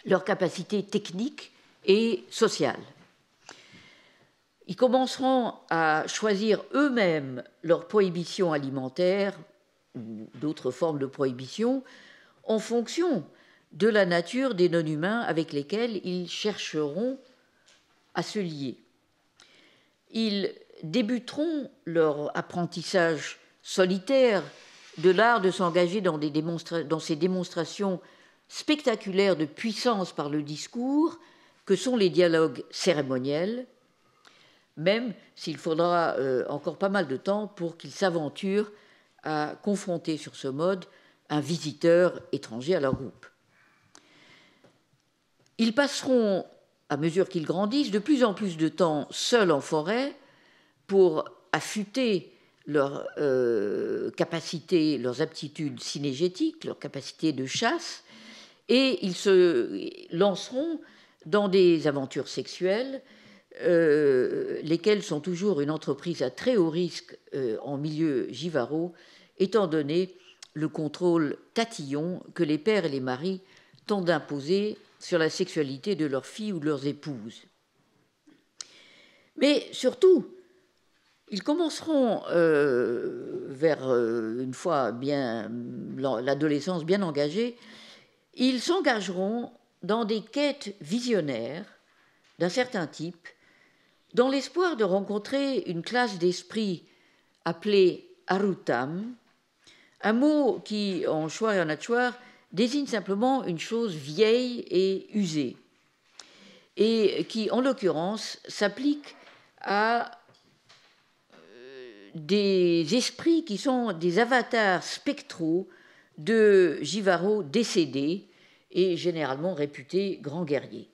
leurs capacités techniques et sociales. Ils commenceront à choisir eux-mêmes leurs prohibitions alimentaires ou d'autres formes de prohibition en fonction de la nature des non-humains avec lesquels ils chercheront à se lier. Ils débuteront leur apprentissage solitaire de l'art de s'engager dans ces démonstrations spectaculaires de puissance par le discours que sont les dialogues cérémoniels, même s'il faudra encore pas mal de temps pour qu'ils s'aventurent à confronter sur ce mode un visiteur étranger à leur groupe. Ils passeront, à mesure qu'ils grandissent, de plus en plus de temps seuls en forêt pour affûter leurs capacités, leurs aptitudes synégétiques, leurs capacités de chasse, et ils se lanceront dans des aventures sexuelles, lesquelles sont toujours une entreprise à très haut risque en milieu givaro, étant donné le contrôle tatillon que les pères et les maris tentent d'imposer sur la sexualité de leurs filles ou de leurs épouses. Mais surtout, ils commenceront, vers une fois l'adolescence bien engagée, ils s'engageront dans des quêtes visionnaires d'un certain type, dans l'espoir de rencontrer une classe d'esprits appelée Arutam, un mot qui, en Shuar et en Achuar, désigne simplement une chose vieille et usée, et qui, en l'occurrence, s'applique à des esprits qui sont des avatars spectraux de Jivaro décédés et généralement réputés grands guerriers.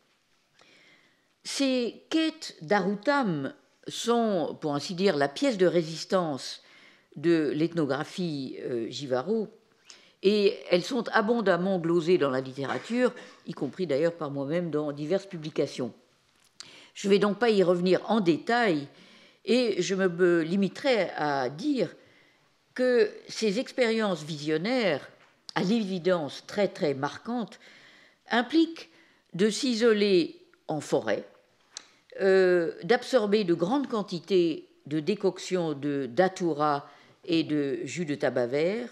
Ces quêtes d'Arutam sont, pour ainsi dire, la pièce de résistance de l'ethnographie Jivaro, et elles sont abondamment glosées dans la littérature, y compris d'ailleurs par moi-même dans diverses publications. Je ne vais donc pas y revenir en détail, et je me limiterai à dire que ces expériences visionnaires, à l'évidence très très marquantes, impliquent de s'isoler en forêt, d'absorber de grandes quantités de décoctions de datura et de jus de tabac vert,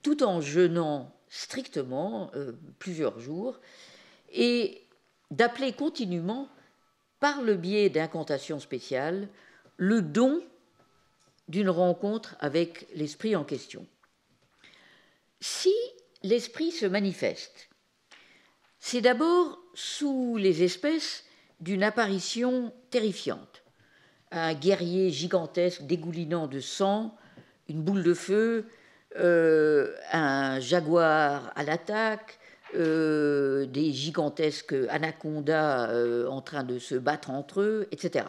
tout en jeûnant strictement plusieurs jours, et d'appeler continuellement, par le biais d'incantations spéciales, le don d'une rencontre avec l'esprit en question. Si l'esprit se manifeste, c'est d'abord sous les espèces d'une apparition terrifiante. Un guerrier gigantesque dégoulinant de sang, une boule de feu, un jaguar à l'attaque, des gigantesques anacondas en train de se battre entre eux, etc.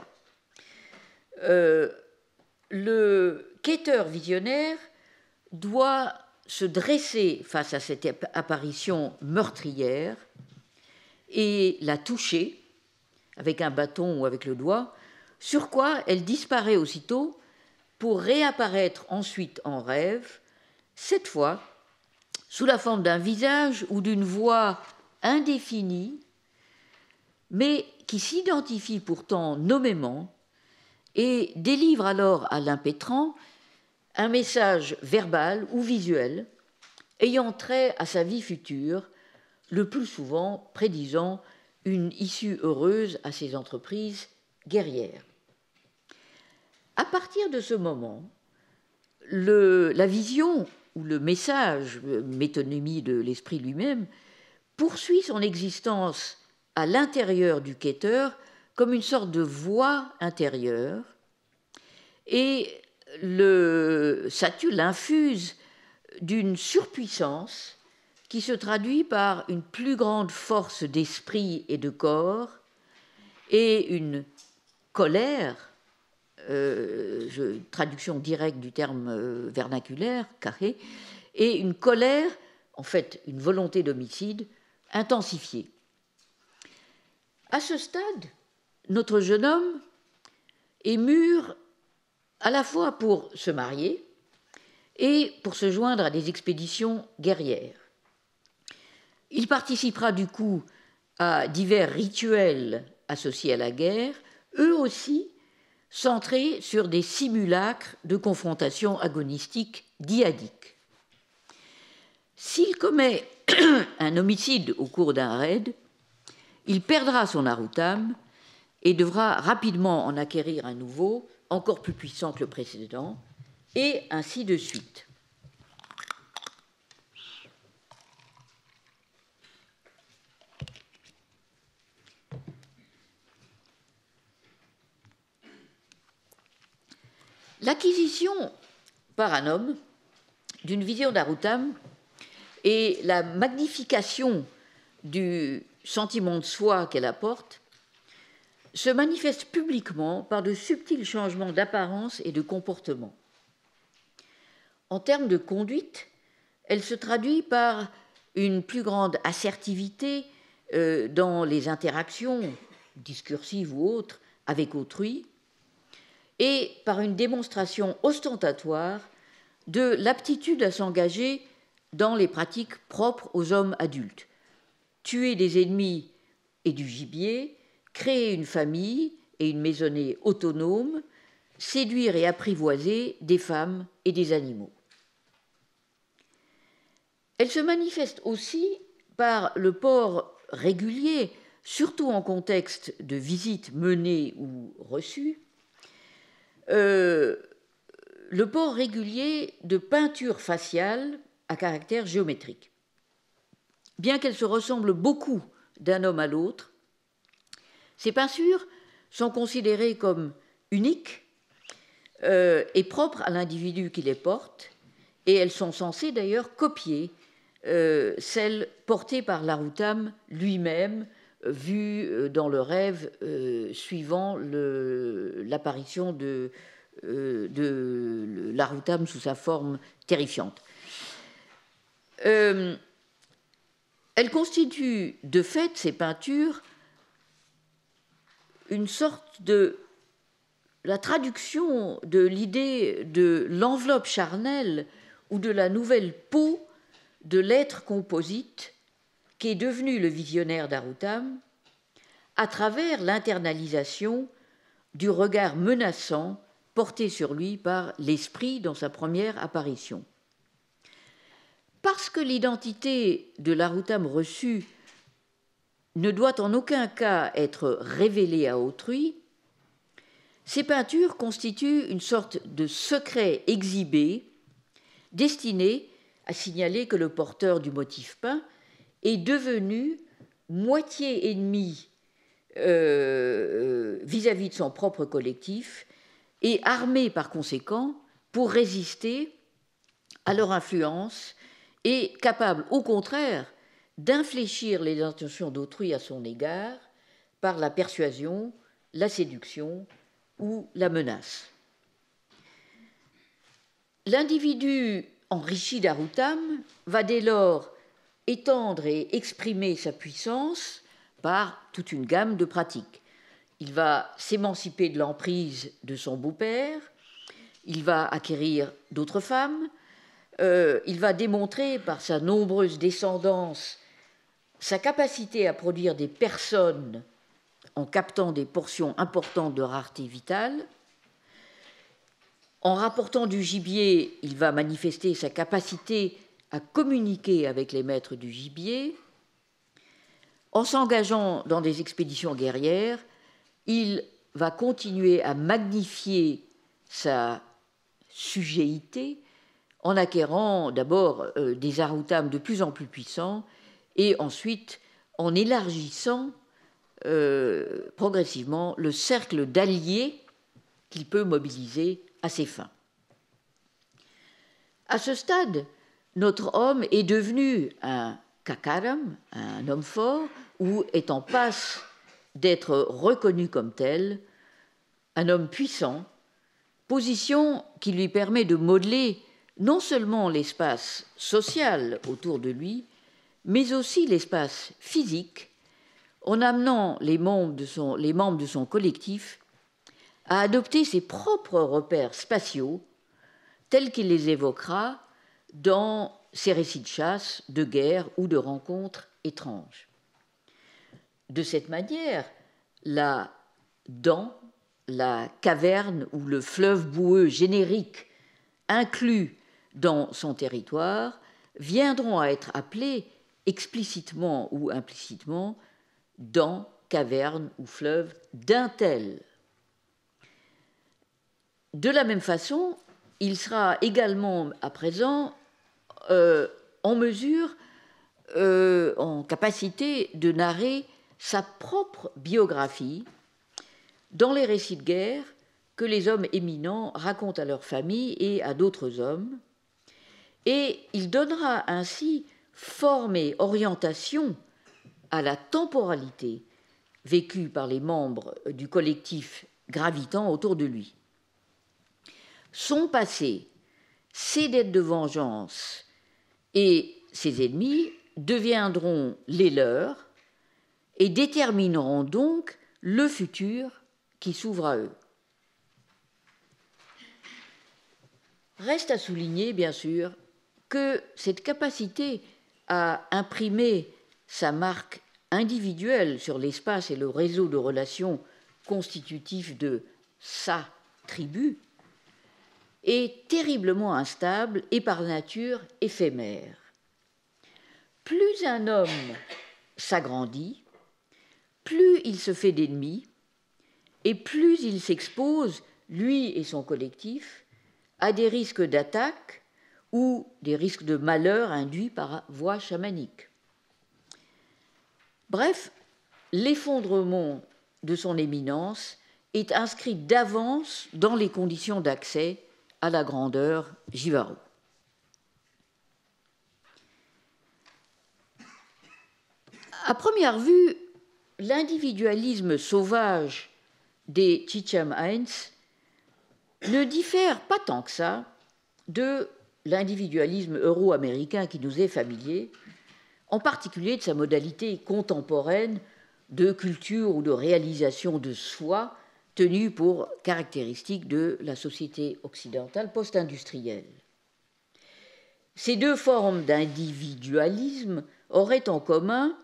Le quêteur visionnaire doit se dresser face à cette apparition meurtrière et la toucher avec un bâton ou avec le doigt, sur quoi elle disparaît aussitôt pour réapparaître ensuite en rêve, cette fois sous la forme d'un visage ou d'une voix indéfinie, mais qui s'identifie pourtant nommément et délivre alors à l'impétrant un message verbal ou visuel ayant trait à sa vie future, le plus souvent prédisant une issue heureuse à ses entreprises guerrières. À partir de ce moment, la vision ou le message, métonymie de l'esprit lui-même, poursuit son existence à l'intérieur du quêteur comme une sorte de voix intérieure et l'infuse d'une surpuissance qui se traduit par une plus grande force d'esprit et de corps et une colère, traduction directe du terme vernaculaire, carré, et une colère, en fait une volonté d'homicide, intensifiée. À ce stade, notre jeune homme est mûr à la fois pour se marier et pour se joindre à des expéditions guerrières. Il participera du coup à divers rituels associés à la guerre, eux aussi centrés sur des simulacres de confrontation agonistique dyadique. S'il commet un homicide au cours d'un raid, il perdra son Arutam et devra rapidement en acquérir un nouveau, encore plus puissant que le précédent, et ainsi de suite. L'acquisition par un homme d'une vision d'Arutam et la magnification du sentiment de soi qu'elle apporte se manifestent publiquement par de subtils changements d'apparence et de comportement. En termes de conduite, elle se traduit par une plus grande assertivité dans les interactions, discursives ou autres, avec autrui, et par une démonstration ostentatoire de l'aptitude à s'engager dans les pratiques propres aux hommes adultes. Tuer des ennemis et du gibier, créer une famille et une maisonnée autonome, séduire et apprivoiser des femmes et des animaux. Elle se manifeste aussi par le port régulier, surtout en contexte de visites menées ou reçues, le port régulier de peintures faciales à caractère géométrique. Bien qu'elles se ressemblent beaucoup d'un homme à l'autre, ces peintures sont considérées comme uniques et propres à l'individu qui les porte, et elles sont censées d'ailleurs copier celles portées par l'Arutam lui-même, vues dans le rêve suivant l'apparition de l'Arutam sous sa forme terrifiante. Elles constituent de fait, ces peintures, une sorte de la traduction de l'idée de l'enveloppe charnelle ou de la nouvelle peau de l'être composite qui est devenu le visionnaire d'Arutam à travers l'internalisation du regard menaçant porté sur lui par l'esprit dans sa première apparition. Parce que l'identité de l'Arutam reçu ne doit en aucun cas être révélée à autrui, ces peintures constituent une sorte de secret exhibé destiné à signaler que le porteur du motif peint est devenu moitié ennemi vis-à-vis de son propre collectif et armé par conséquent pour résister à leur influence et capable, au contraire, d'infléchir les intentions d'autrui à son égard par la persuasion, la séduction ou la menace. L'individu enrichi d'Aruttam va dès lors étendre et exprimer sa puissance par toute une gamme de pratiques. Il va s'émanciper de l'emprise de son beau-père, il va acquérir d'autres femmes, il va démontrer par sa nombreuse descendance sa capacité à produire des personnes en captant des portions importantes de rareté vitale. En rapportant du gibier, il va manifester sa capacité à communiquer avec les maîtres du gibier. En s'engageant dans des expéditions guerrières, il va continuer à magnifier sa sujéité en acquérant d'abord des Aruttam de plus en plus puissants et ensuite en élargissant progressivement le cercle d'alliés qu'il peut mobiliser à ses fins. À ce stade, notre homme est devenu un kakaram, un homme fort, ou est en passe d'être reconnu comme tel, un homme puissant, position qui lui permet de modeler non seulement l'espace social autour de lui, mais aussi l'espace physique, en amenant les membres de son collectif à adopter ses propres repères spatiaux, tels qu'il les évoquera dans ses récits de chasse, de guerre ou de rencontres étranges. De cette manière, dans la caverne ou le fleuve boueux générique inclus dans son territoire viendront à être appelés explicitement ou implicitement dans, caverne ou fleuve d'un tel. De la même façon, il sera également à présent en mesure, en capacité de narrer sa propre biographie dans les récits de guerre que les hommes éminents racontent à leur famille et à d'autres hommes, et il donnera ainsi forme et orientation à la temporalité vécue par les membres du collectif gravitant autour de lui. Son passé, ses dettes de vengeance et ses ennemis deviendront les leurs et détermineront donc le futur qui s'ouvre à eux. Reste à souligner, bien sûr, que cette capacité à imprimer sa marque individuelle sur l'espace et le réseau de relations constitutifs de sa tribu est terriblement instable et par nature éphémère. Plus un homme s'agrandit, plus il se fait d'ennemis et plus il s'expose, lui et son collectif, à des risques d'attaque ou des risques de malheur induits par voie chamanique. Bref, l'effondrement de son éminence est inscrit d'avance dans les conditions d'accès à la grandeur Jivaro. À première vue, l'individualisme sauvage des Chicham Heinz ne diffère pas tant que ça de l'individualisme euro-américain qui nous est familier, en particulier de sa modalité contemporaine de culture ou de réalisation de soi tenue pour caractéristique de la société occidentale post-industrielle. Ces deux formes d'individualisme auraient en commun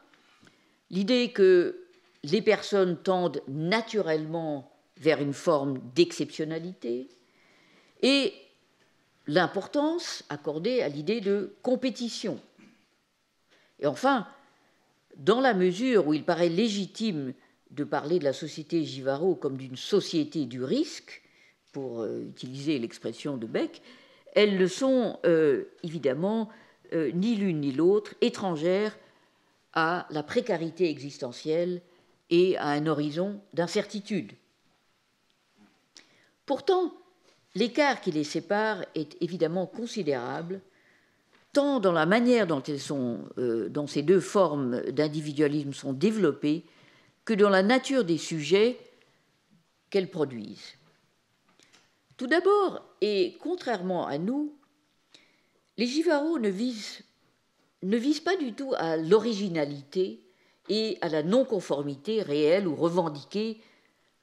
l'idée que les personnes tendent naturellement vers une forme d'exceptionnalité et l'importance accordée à l'idée de compétition. Et enfin, dans la mesure où il paraît légitime de parler de la société Jivaro comme d'une société du risque, pour utiliser l'expression de Beck, elles ne sont évidemment ni l'une ni l'autre étrangères à la précarité existentielle et à un horizon d'incertitude. Pourtant, l'écart qui les sépare est évidemment considérable tant dans la manière dont dont ces deux formes d'individualisme sont développées, que dans la nature des sujets qu'elles produisent. Tout d'abord, et contrairement à nous, les Givaro ne visent pas du tout à l'originalité et à la non-conformité réelle ou revendiquée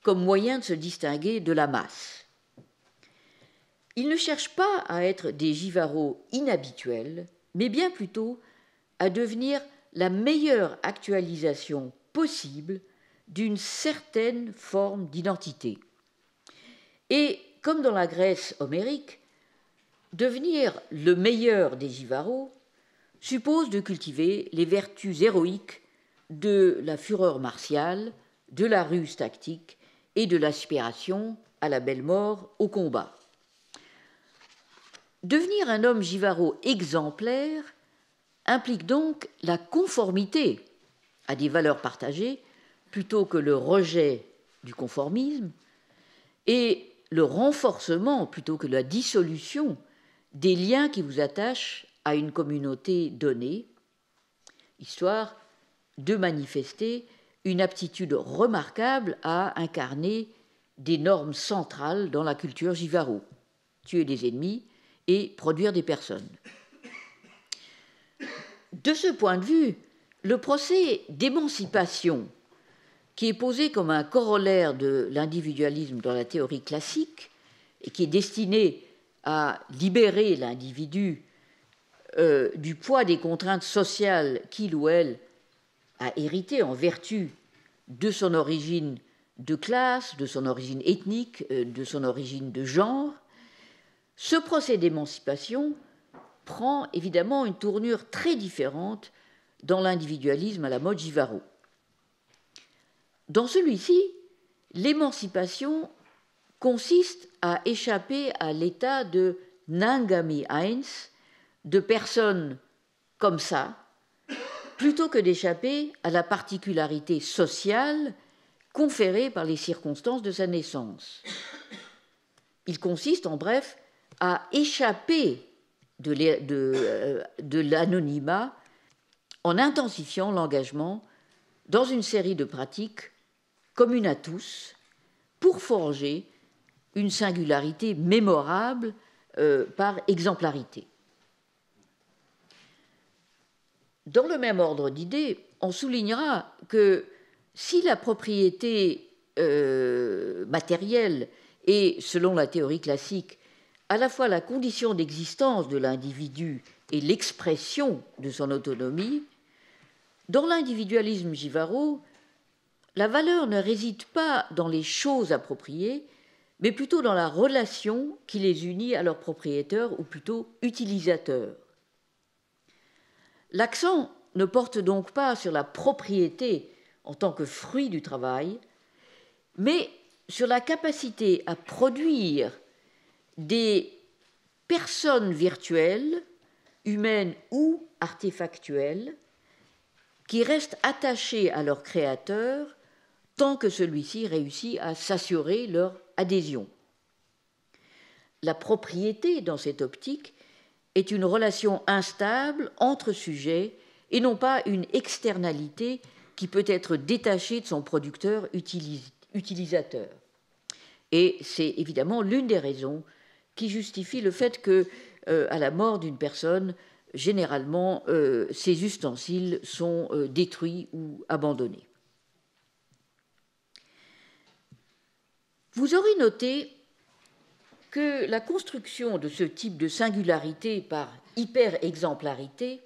comme moyen de se distinguer de la masse. Ils ne cherchent pas à être des Givaro inhabituels, mais bien plutôt à devenir la meilleure actualisation possible d'une certaine forme d'identité. Et comme dans la Grèce homérique, devenir le meilleur des Givaro suppose de cultiver les vertus héroïques de la fureur martiale, de la ruse tactique et de l'aspiration à la belle mort au combat. Devenir un homme Givaro exemplaire implique donc la conformité à des valeurs partagées plutôt que le rejet du conformisme et le renforcement plutôt que la dissolution des liens qui vous attachent à une communauté donnée, histoire de manifester une aptitude remarquable à incarner des normes centrales dans la culture Givaro, tuer des ennemis et produire des personnes. De ce point de vue, le procès d'émancipation, qui est posé comme un corollaire de l'individualisme dans la théorie classique et qui est destiné à libérer l'individu du poids des contraintes sociales qu'il ou elle a hérité en vertu de son origine de classe, de son origine ethnique, de son origine de genre, ce procès d'émancipation prend évidemment une tournure très différente dans l'individualisme à la mode Givaro. Dans celui-ci, l'émancipation consiste à échapper à l'état de Nangami eins, de personne comme ça, plutôt que d'échapper à la particularité sociale conférée par les circonstances de sa naissance. Il consiste, en bref, à échapper de l'anonymat en intensifiant l'engagement dans une série de pratiques communes à tous pour forger une singularité mémorable par exemplarité. Dans le même ordre d'idées, on soulignera que si la propriété matérielle est, selon la théorie classique, à la fois la condition d'existence de l'individu et l'expression de son autonomie, dans l'individualisme Givaro, la valeur ne réside pas dans les choses appropriées, mais plutôt dans la relation qui les unit à leur propriétaire, ou plutôt utilisateur. L'accent ne porte donc pas sur la propriété en tant que fruit du travail, mais sur la capacité à produire des personnes virtuelles, humaines ou artefactuelles, qui restent attachées à leur créateur tant que celui-ci réussit à s'assurer leur adhésion. La propriété, dans cette optique, est une relation instable entre sujets et non pas une externalité qui peut être détachée de son producteur utilisateur. Et c'est évidemment l'une des raisons qui justifie le fait que, à la mort d'une personne, généralement, ces ustensiles sont détruits ou abandonnés. Vous aurez noté que la construction de ce type de singularité par hyper-exemplarité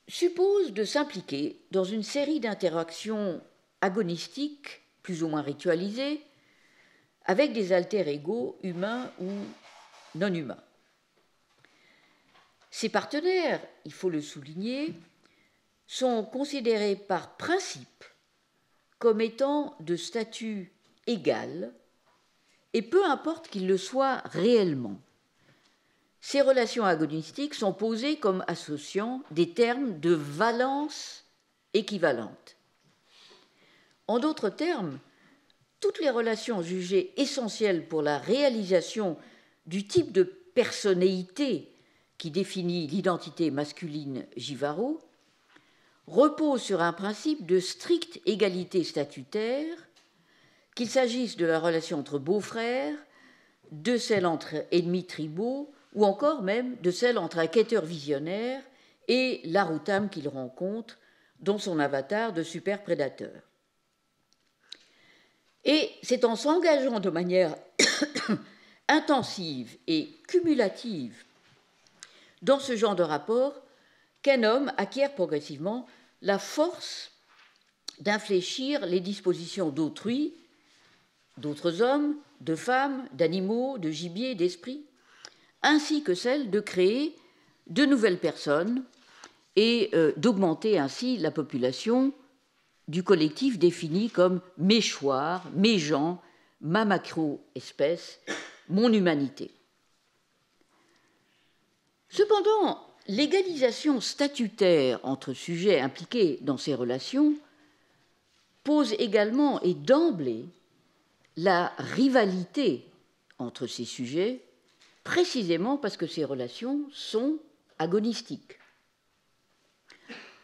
suppose de s'impliquer dans une série d'interactions agonistiques, plus ou moins ritualisées, avec des alter-égos humains ou non humains. Ces partenaires, il faut le souligner, sont considérés par principe comme étant de statut égal, et peu importe qu'ils le soient réellement. Ces relations agonistiques sont posées comme associant des termes de valence équivalente. En d'autres termes, toutes les relations jugées essentielles pour la réalisation du type de personnalité qui définit l'identité masculine Givaro, repose sur un principe de stricte égalité statutaire, qu'il s'agisse de la relation entre beaux-frères, de celle entre ennemis tribaux, ou encore même de celle entre un quêteur visionnaire et l'Arutam qu'il rencontre dans son avatar de super-prédateur. Et c'est en s'engageant de manière intensive et cumulative dans ce genre de rapport qu'un homme acquiert progressivement la force d'infléchir les dispositions d'autrui, d'autres hommes, de femmes, d'animaux, de gibier, d'esprits, ainsi que celle de créer de nouvelles personnes et d'augmenter ainsi la population du collectif défini comme mes choirs, mes gens, ma macro-espèce, mon humanité. Cependant, l'égalisation statutaire entre sujets impliqués dans ces relations pose également et d'emblée la rivalité entre ces sujets, précisément parce que ces relations sont agonistiques.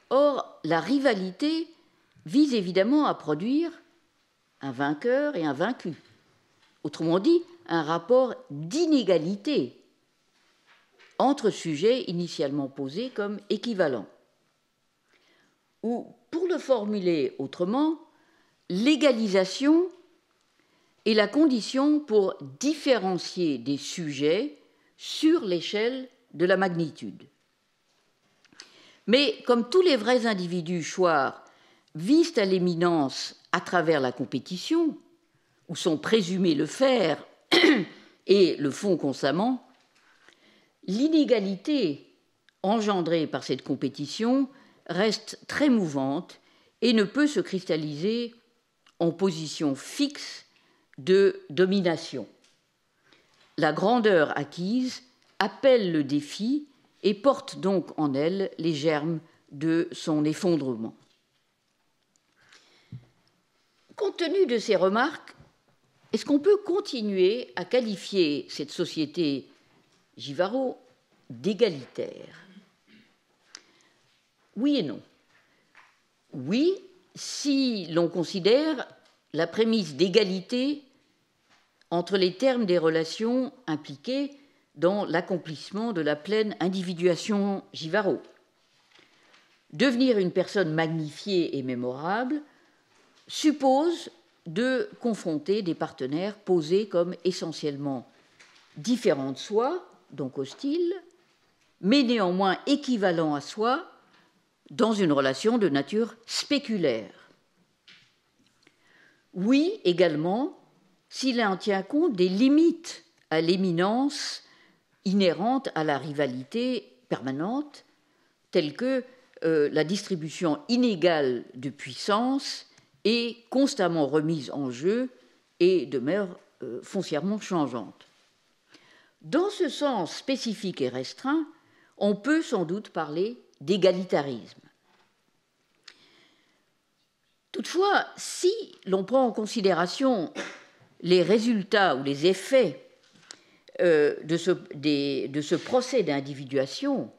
Or, la rivalité vise évidemment à produire un vainqueur et un vaincu. Autrement dit, un rapport d'inégalité entre sujets initialement posés comme équivalents. Ou, pour le formuler autrement, l'égalisation est la condition pour différencier des sujets sur l'échelle de la magnitude. Mais comme tous les vrais individus choirs visent à l'éminence à travers la compétition, ou sont présumés le faire et le font constamment, l'inégalité engendrée par cette compétition reste très mouvante et ne peut se cristalliser en position fixe de domination. La grandeur acquise appelle le défi et porte donc en elle les germes de son effondrement. Compte tenu de ces remarques, est-ce qu'on peut continuer à qualifier cette société Givaro d'égalitaire? Oui et non. Oui, si l'on considère la prémisse d'égalité entre les termes des relations impliquées dans l'accomplissement de la pleine individuation Givaro. Devenir une personne magnifiée et mémorable suppose de confronter des partenaires posés comme essentiellement différents de soi, donc hostiles, mais néanmoins équivalents à soi dans une relation de nature spéculaire. Oui, également, s'il en tient compte des limites à l'éminence inhérente à la rivalité permanente, telles que la distribution inégale de puissance est constamment remise en jeu et demeure foncièrement changeante. Dans ce sens spécifique et restreint, on peut sans doute parler d'égalitarisme. Toutefois, si l'on prend en considération les résultats ou les effets de ce procès d'individuation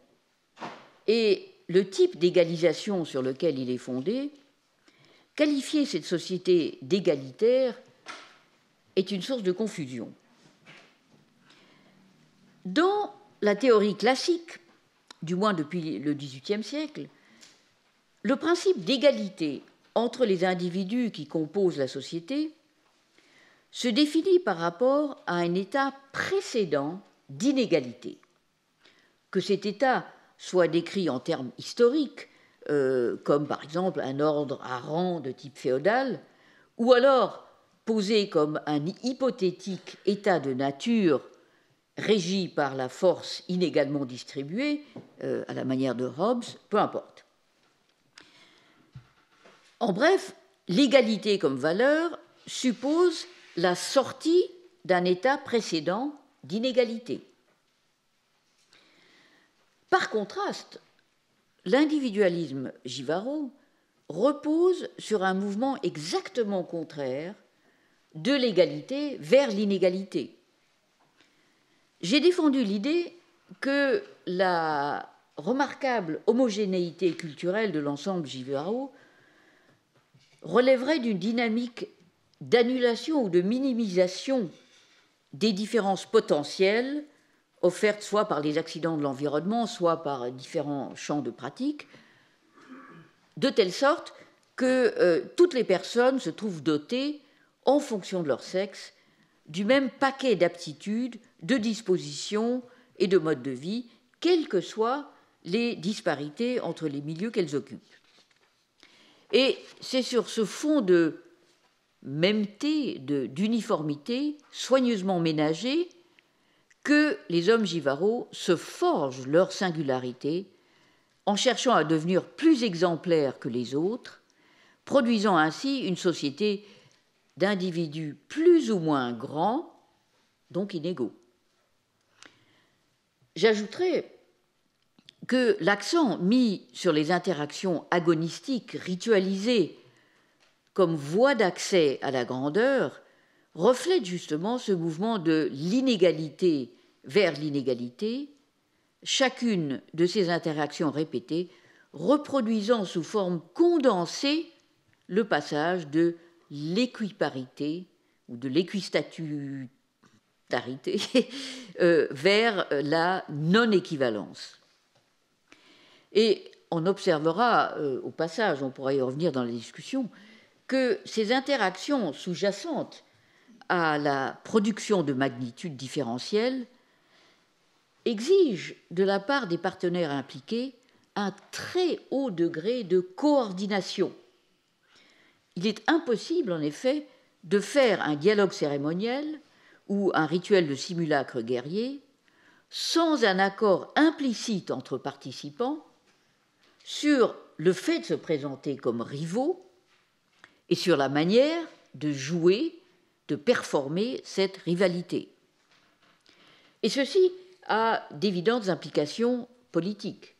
et le type d'égalisation sur lequel il est fondé, qualifier cette société d'égalitaire est une source de confusion. Dans la théorie classique, du moins depuis le XVIIIe siècle, le principe d'égalité entre les individus qui composent la société se définit par rapport à un état précédent d'inégalité. Que cet état soit décrit en termes historiques, comme par exemple un ordre à rang de type féodal, ou alors posé comme un hypothétique état de nature régi par la force inégalement distribuée, à la manière de Hobbes, peu importe. En bref, l'égalité comme valeur suppose la sortie d'un état précédent d'inégalité. Par contraste, l'individualisme Givaro repose sur un mouvement exactement contraire de l'égalité vers l'inégalité. J'ai défendu l'idée que la remarquable homogénéité culturelle de l'ensemble Givaro relèverait d'une dynamique d'annulation ou de minimisation des différences potentielles offertes soit par les accidents de l'environnement, soit par différents champs de pratique, de telle sorte que toutes les personnes se trouvent dotées, en fonction de leur sexe, du même paquet d'aptitudes, de dispositions et de modes de vie, quelles que soient les disparités entre les milieux qu'elles occupent. Et c'est sur ce fond de mêmeté, d'uniformité, soigneusement ménagé, que les hommes Givaro se forgent leur singularité en cherchant à devenir plus exemplaires que les autres, produisant ainsi une société d'individus plus ou moins grands, donc inégaux. J'ajouterai que l'accent mis sur les interactions agonistiques ritualisées comme voie d'accès à la grandeur reflète justement ce mouvement de l'inégalité vers l'inégalité, chacune de ces interactions répétées reproduisant sous forme condensée le passage de l'équiparité ou de l'équistatutarité vers la non-équivalence. Et on observera au passage, on pourra y revenir dans la discussion, que ces interactions sous-jacentes à la production de magnitudes différentielles exigent de la part des partenaires impliqués un très haut degré de coordination. Il est impossible, en effet, de faire un dialogue cérémoniel ou un rituel de simulacre guerrier sans un accord implicite entre participants sur le fait de se présenter comme rivaux et sur la manière de jouer, de performer cette rivalité. Et ceci a d'évidentes implications politiques.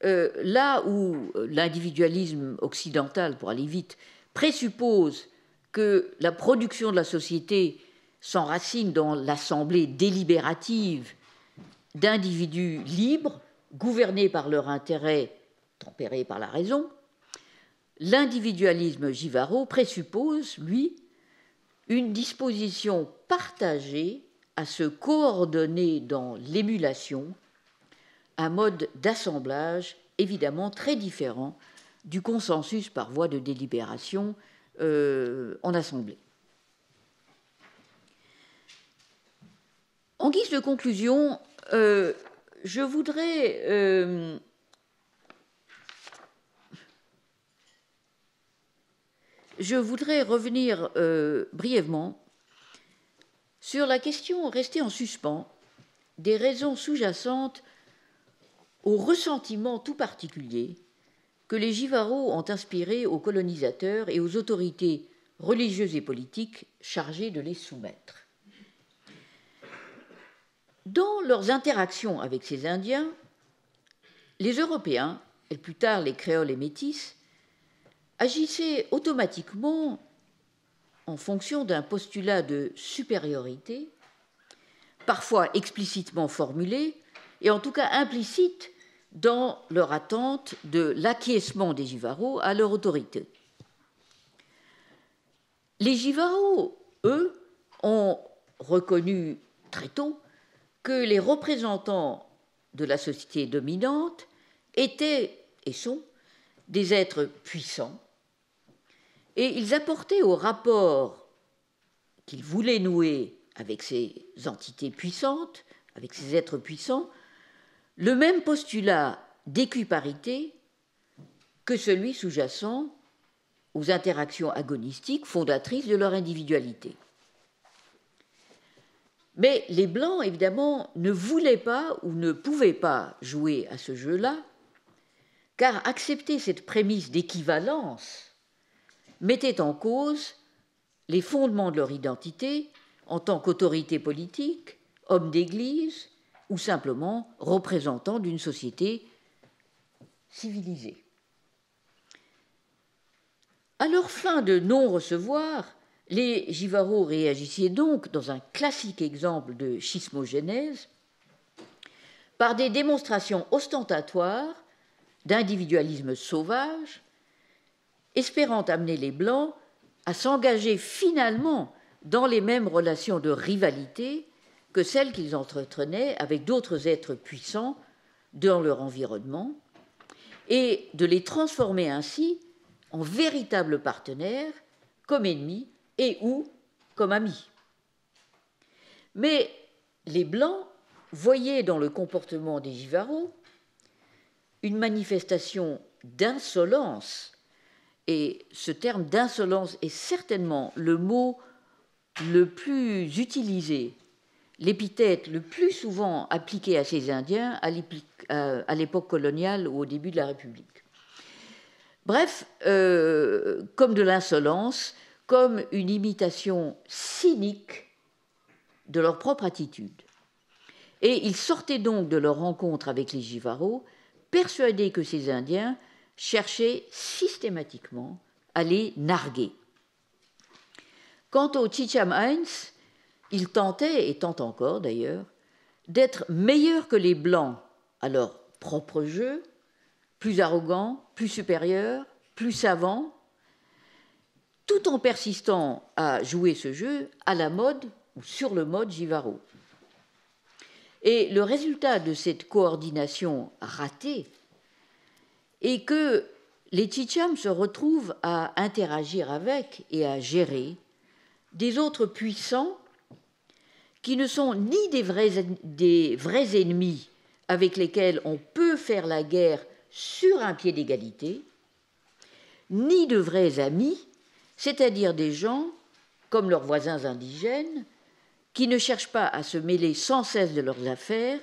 Là où l'individualisme occidental, pour aller vite, présuppose que la production de la société s'enracine dans l'assemblée délibérative d'individus libres, gouvernés par leur intérêt, tempérés par la raison, l'individualisme Givaro présuppose, lui, une disposition partagée à se coordonner dans l'émulation, un mode d'assemblage évidemment très différent du consensus par voie de délibération en assemblée. En guise de conclusion, je voudrais revenir brièvement sur la question restée en suspens des raisons sous-jacentes au ressentiment tout particulier que les Givaro ont inspiré aux colonisateurs et aux autorités religieuses et politiques chargées de les soumettre. Dans leurs interactions avec ces Indiens, les Européens, et plus tard les créoles et métis, agissaient automatiquement en fonction d'un postulat de supériorité, parfois explicitement formulé, et en tout cas implicite dans leur attente de l'acquiescement des Givaro à leur autorité. Les Givaro, eux, ont reconnu très tôt que les représentants de la société dominante étaient et sont des êtres puissants, et ils apportaient au rapport qu'ils voulaient nouer avec ces entités puissantes, avec ces êtres puissants, le même postulat d'équiparité que celui sous-jacent aux interactions agonistiques fondatrices de leur individualité. Mais les Blancs, évidemment, ne voulaient pas ou ne pouvaient pas jouer à ce jeu-là, car accepter cette prémisse d'équivalence mettait en cause les fondements de leur identité en tant qu'autorité politique, homme d'église ou simplement représentants d'une société civilisée. À leur fin de non-recevoir, les Givaro réagissaient donc, dans un classique exemple de schismogénèse, par des démonstrations ostentatoires d'individualisme sauvage, espérant amener les Blancs à s'engager finalement dans les mêmes relations de rivalité que celles qu'ils entretenaient avec d'autres êtres puissants dans leur environnement, et de les transformer ainsi en véritables partenaires, comme ennemis et ou comme amis. Mais les Blancs voyaient dans le comportement des Jivaros une manifestation d'insolence, et ce terme d'insolence est certainement le mot le plus utilisé, l'épithète le plus souvent appliqué à ces Indiens à l'époque coloniale ou au début de la République. Bref, comme de l'insolence, comme une imitation cynique de leur propre attitude. Et ils sortaient donc de leur rencontre avec les Jivaros, persuadés que ces Indiens cherchaient systématiquement à les narguer. Quant aux Chicham-Hines, ils tentaient, et tentent encore d'ailleurs, d'être meilleurs que les Blancs à leur propre jeu, plus arrogants, plus supérieurs, plus savants, tout en persistant à jouer ce jeu à la mode ou sur le mode Jivaro. Et le résultat de cette coordination ratée est que les Chicham se retrouvent à interagir avec et à gérer des autres puissants qui ne sont ni des vrais ennemis avec lesquels on peut faire la guerre sur un pied d'égalité, ni de vrais amis, c'est-à-dire des gens, comme leurs voisins indigènes, qui ne cherchent pas à se mêler sans cesse de leurs affaires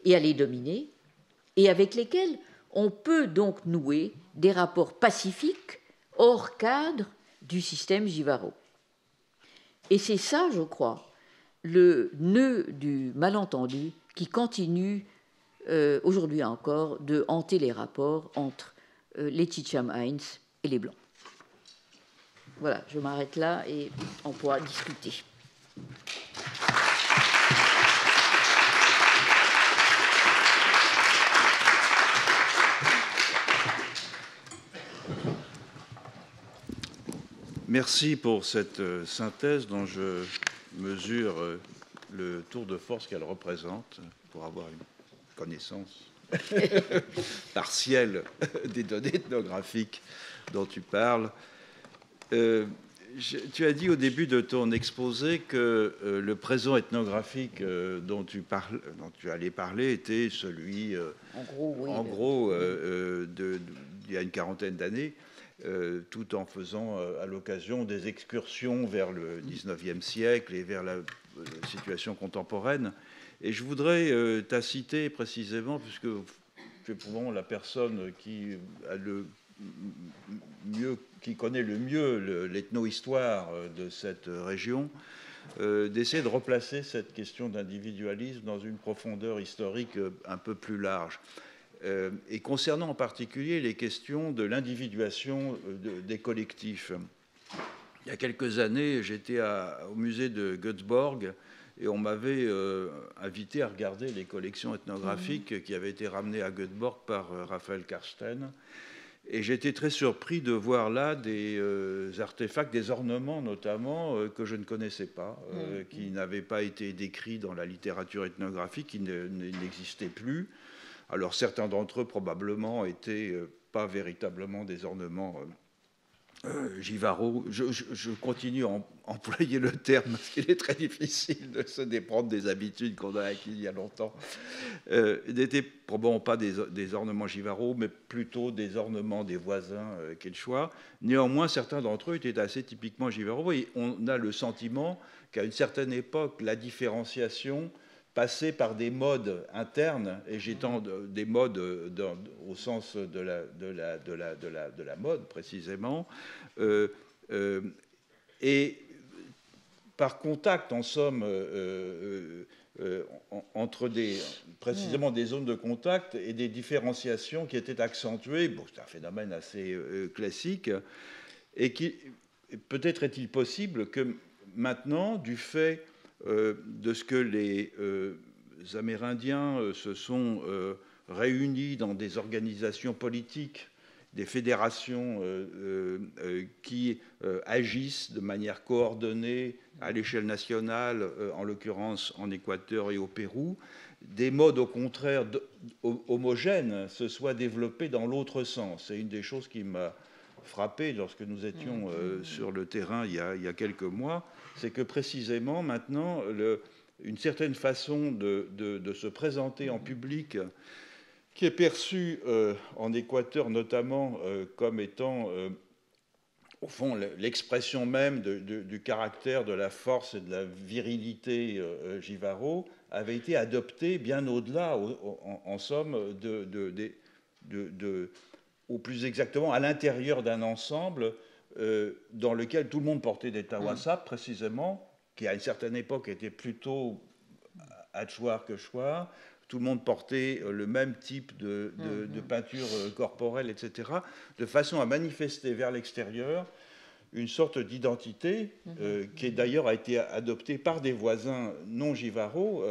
et à les dominer, et avec lesquels on peut donc nouer des rapports pacifiques hors cadre du système Jivaro. Et c'est ça, je crois, le nœud du malentendu qui continue aujourd'hui encore de hanter les rapports entre les Chicham-Hines et les Blancs. Voilà, je m'arrête là et on pourra discuter. Merci pour cette synthèse dont je mesure le tour de force qu'elle représente pour avoir une connaissance partielle des données ethnographiques dont tu parles. Tu as dit au début de ton exposé que le présent ethnographique dont tu allais parler était celui, en gros, il y a une quarantaine d'années, tout en faisant à l'occasion des excursions vers le 19e siècle et vers la situation contemporaine. Et je voudrais t'inciter précisément, puisque tu es probablement la personne qui connaît le mieux l'ethno-histoire de cette région, d'essayer de replacer cette question d'individualisme dans une profondeur historique un peu plus large. Et concernant en particulier les questions de l'individuation des collectifs. Il y a quelques années, j'étais au musée de Göteborg et on m'avait invité à regarder les collections ethnographiques qui avaient été ramenées à Göteborg par Raphaël Karsten. Et j'étais très surpris de voir là des artefacts, des ornements notamment, que je ne connaissais pas, qui n'avaient pas été décrits dans la littérature ethnographique, qui n'existaient plus. Alors certains d'entre eux probablement étaient pas véritablement des ornements Jivaro. Je continue à employer le terme parce qu'il est très difficile de se déprendre des habitudes qu'on a acquises il y a longtemps. N'étaient probablement pas des ornements Jivaro, mais plutôt des ornements des voisins quechua. Néanmoins, certains d'entre eux étaient assez typiquement Jivaro. Et on a le sentiment qu'à une certaine époque, la différenciation passait par des modes internes, et j'étends des modes au sens de la mode précisément, et par contact en somme entre précisément des zones de contact et des différenciations qui étaient accentuées. Bon, c'est un phénomène assez classique, et qui peut-être est-il possible que maintenant, du fait de ce que les Amérindiens se sont réunis dans des organisations politiques, des fédérations qui agissent de manière coordonnée à l'échelle nationale, en l'occurrence en Équateur et au Pérou, des modes au contraire homogènes se soient développés dans l'autre sens. C'est une des choses qui m'a frappé lorsque nous étions sur le terrain il y a quelques mois, c'est que précisément maintenant, une certaine façon de se présenter en public qui est perçue en Équateur notamment comme étant, au fond, l'expression même du caractère, de la force et de la virilité jivaro, avait été adoptée bien au-delà, en somme, ou plus exactement à l'intérieur d'un ensemble dans lequel tout le monde portait des tawasap, précisément, qui à une certaine époque était plutôt Hatchouar que Chouar. Tout le monde portait le même type de peinture corporelle, etc., de façon à manifester vers l'extérieur une sorte d'identité qui d'ailleurs a été adoptée par des voisins non jivaros,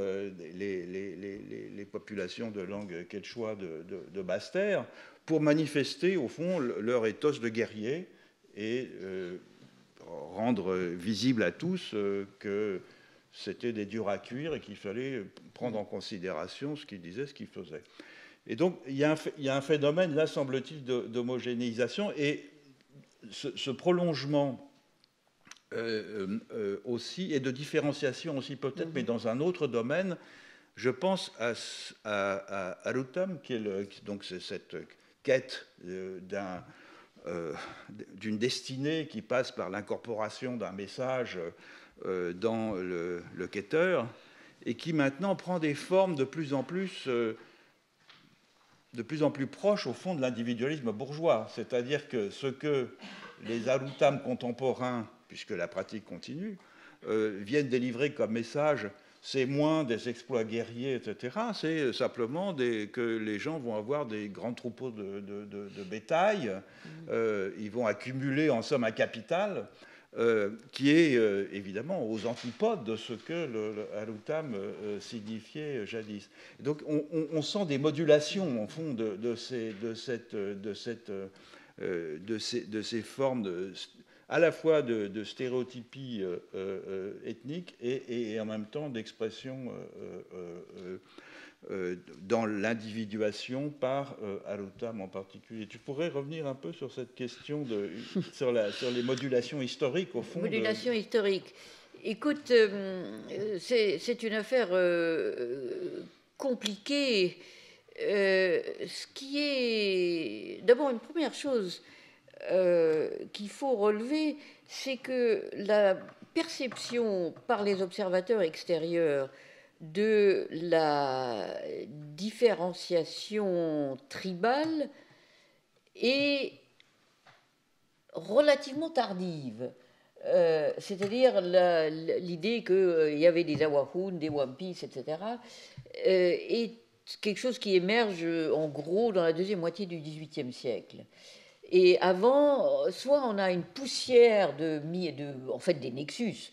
les populations de langue quechua de Basse-Terre, pour manifester au fond leur ethos de guerrier et rendre visible à tous que c'était des durs à cuire et qu'il fallait prendre en considération ce qu'ils disaient, ce qu'ils faisaient. Et donc il y a un phénomène, là semble-t-il, d'homogénéisation, et ce prolongement aussi, et de différenciation aussi peut-être, mais dans un autre domaine. Je pense à Arutam, qui est donc c'est cette quête d'une destinée qui passe par l'incorporation d'un message dans le quêteur, et qui maintenant prend des formes de plus en plus proches, au fond, de l'individualisme bourgeois. C'est-à-dire que ce que les Arutam contemporains, puisque la pratique continue, viennent délivrer comme message, c'est moins des exploits guerriers, etc. C'est simplement que les gens vont avoir des grands troupeaux de bétail, ils vont accumuler en somme un capital qui est évidemment aux antipodes de ce que le Arutam signifiait jadis. Donc on sent des modulations en fond de ces formes à la fois de stéréotypie ethnique et en même temps d'expression dans l'individuation par Arutam en particulier. Tu pourrais revenir un peu sur cette question sur les modulations historiques, au fond. Modulation historique. Écoute, c'est une affaire compliquée. Ce qui est d'abord une première chose qu'il faut relever, c'est que la perception par les observateurs extérieurs de la différenciation tribale est relativement tardive. C'est-à-dire l'idée qu'il y avait des Awahoun, des Wampis, etc., est quelque chose qui émerge en gros dans la deuxième moitié du XVIIIe siècle. Et avant, soit on a une poussière en fait des nexus,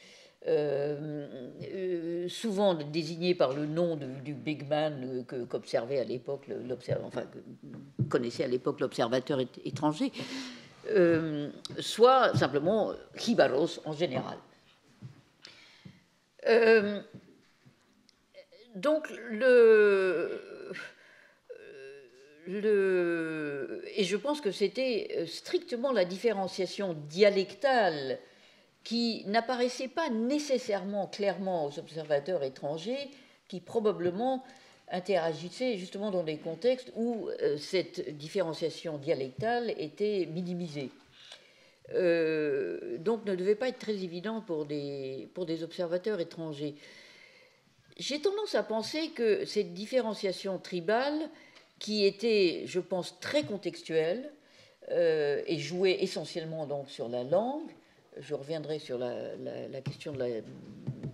souvent désigné par le nom du big man qu'observait à l'époque que connaissait à l'époque l'observateur étranger, soit simplement jibaros en général. Donc et je pense que c'était strictement la différenciation dialectale qui n'apparaissait pas nécessairement clairement aux observateurs étrangers, qui probablement interagissaient justement dans des contextes où cette différenciation dialectale était minimisée. Donc ne devait pas être très évident pour des observateurs étrangers. J'ai tendance à penser que cette différenciation tribale, qui était, je pense, très contextuelle et jouait essentiellement donc sur la langue, je reviendrai sur la question de la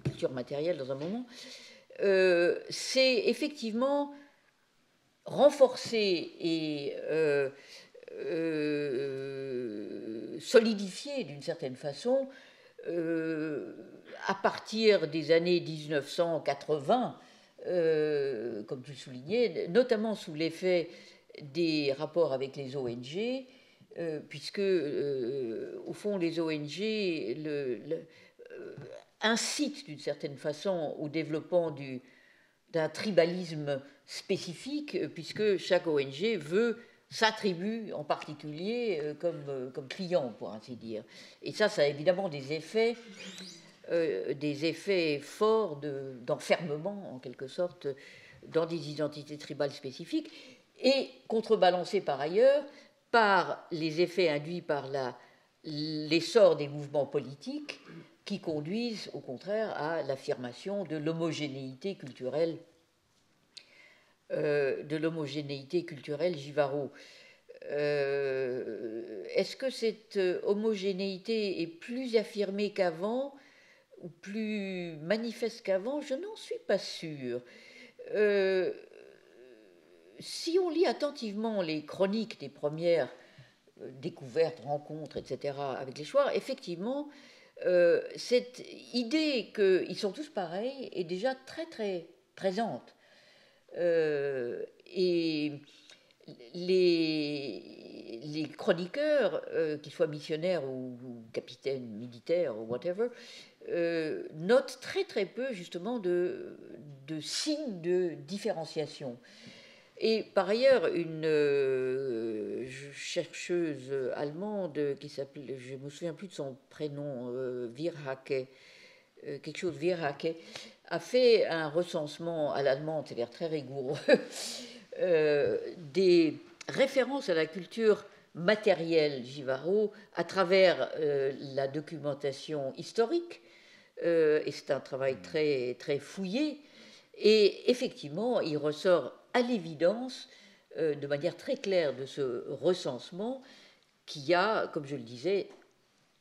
culture matérielle dans un moment, c'est effectivement renforcé et solidifié d'une certaine façon à partir des années 1980, comme tu le soulignais, notamment sous l'effet des rapports avec les ONG, puisque, au fond, les ONG incitent d'une certaine façon au développement d'un tribalisme spécifique, puisque chaque ONG s'attribue en particulier comme client, pour ainsi dire. Et ça a évidemment des effets forts d'enfermement, en quelque sorte, dans des identités tribales spécifiques, et contrebalancés par ailleurs par les effets induits par l'essor des mouvements politiques qui conduisent au contraire à l'affirmation de l'homogénéité culturelle Givaro. Est-ce que cette homogénéité est plus affirmée qu'avant ou plus manifeste qu'avant? Je n'en suis pas sûre. Si on lit attentivement les chroniques des premières découvertes, rencontres, etc., avec les Chouars, effectivement, cette idée qu'ils sont tous pareils est déjà très, très présente. Et les chroniqueurs, qu'ils soient missionnaires ou capitaines militaires ou whatever, notent très très peu justement de signes de différenciation. Et par ailleurs, une chercheuse allemande qui s'appelle, je ne me souviens plus de son prénom, Virhake, quelque chose Virhake, a fait un recensement à l'allemande, c'est-à-dire très rigoureux, des références à la culture matérielle Givaro à travers la documentation historique, et c'est un travail très, très fouillé, et effectivement, il ressort à l'évidence, de manière très claire de ce recensement, qu'il y a, comme je le disais,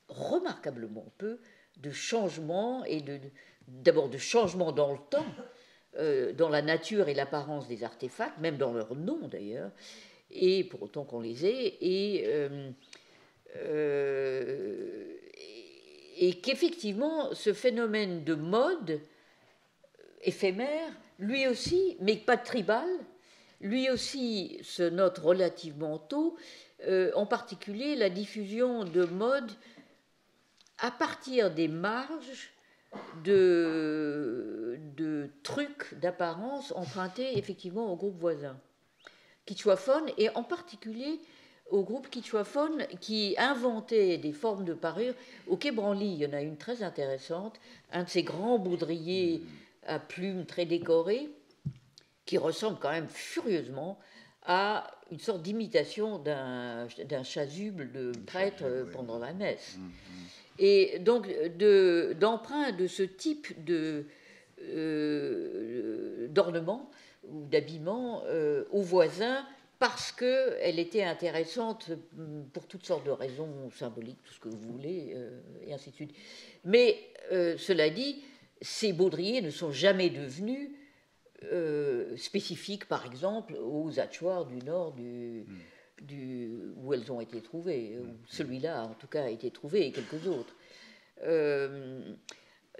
remarquablement peu de changements, et d'abord de changements dans le temps, dans la nature et l'apparence des artefacts, même dans leur nom d'ailleurs, et pour autant qu'on les ait, et qu'effectivement ce phénomène de mode éphémère, lui aussi, mais pas tribal, lui aussi se note relativement tôt, en particulier la diffusion de modes à partir des marges de trucs d'apparence empruntés effectivement au groupe voisin, Quichuaphone, et en particulier au groupe Quichuaphone qui inventait des formes de parure. Au Quai Branly, il y en a une très intéressante, un de ces grands baudriers à plumes très décorées, qui ressemble quand même furieusement à une sorte d'imitation d'un chasuble de prêtre pendant la messe. Et donc, d'emprunts de ce type d'ornement ou d'habillement aux voisins, parce qu'elle était intéressante pour toutes sortes de raisons symboliques, tout ce que vous voulez, et ainsi de suite. Mais, cela dit, ces baudriers ne sont jamais devenus spécifiques, par exemple, aux hachoirs du nord où elles ont été trouvées. Celui-là, en tout cas, a été trouvé, et quelques autres.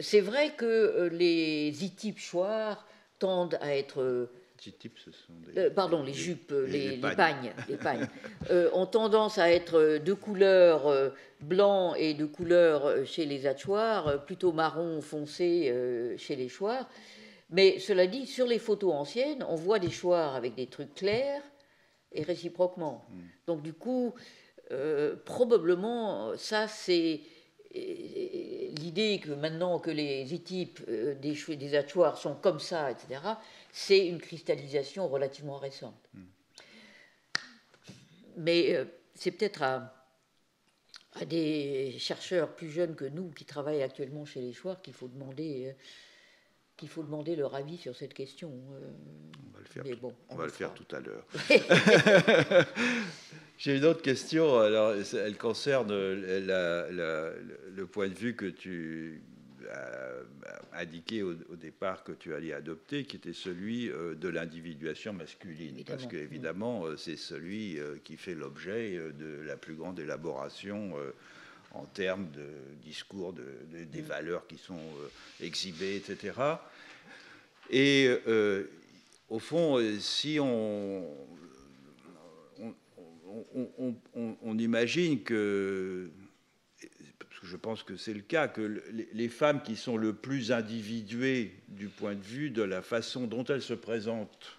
C'est vrai que les itypes chouars tendent à être... ce sont les jupes, les pagnes. Ont tendance à être de couleur blanc et de couleur chez les hachoirs, plutôt marron foncé chez les chouars. Mais cela dit, sur les photos anciennes, on voit des chouars avec des trucs clairs et réciproquement. Donc du coup, probablement, ça c'est l'idée que maintenant que les itypes des hachoirs sont comme ça, etc., c'est une cristallisation relativement récente. Mais c'est peut-être à des chercheurs plus jeunes que nous qui travaillent actuellement chez les chouars qu'il faut demander leur avis sur cette question. On va le faire, on va le faire tout à l'heure. J'ai une autre question. Alors, elle concerne le point de vue que tu as indiqué au départ que tu allais adopter, qui était celui de l'individuation masculine. Évidemment. Parce qu'évidemment, c'est celui qui fait l'objet de la plus grande élaboration en termes de discours, des valeurs qui sont exhibées, etc. Et au fond, si on imagine que, parce que je pense que c'est le cas, que les femmes qui sont le plus individuées du point de vue de la façon dont elles se présentent,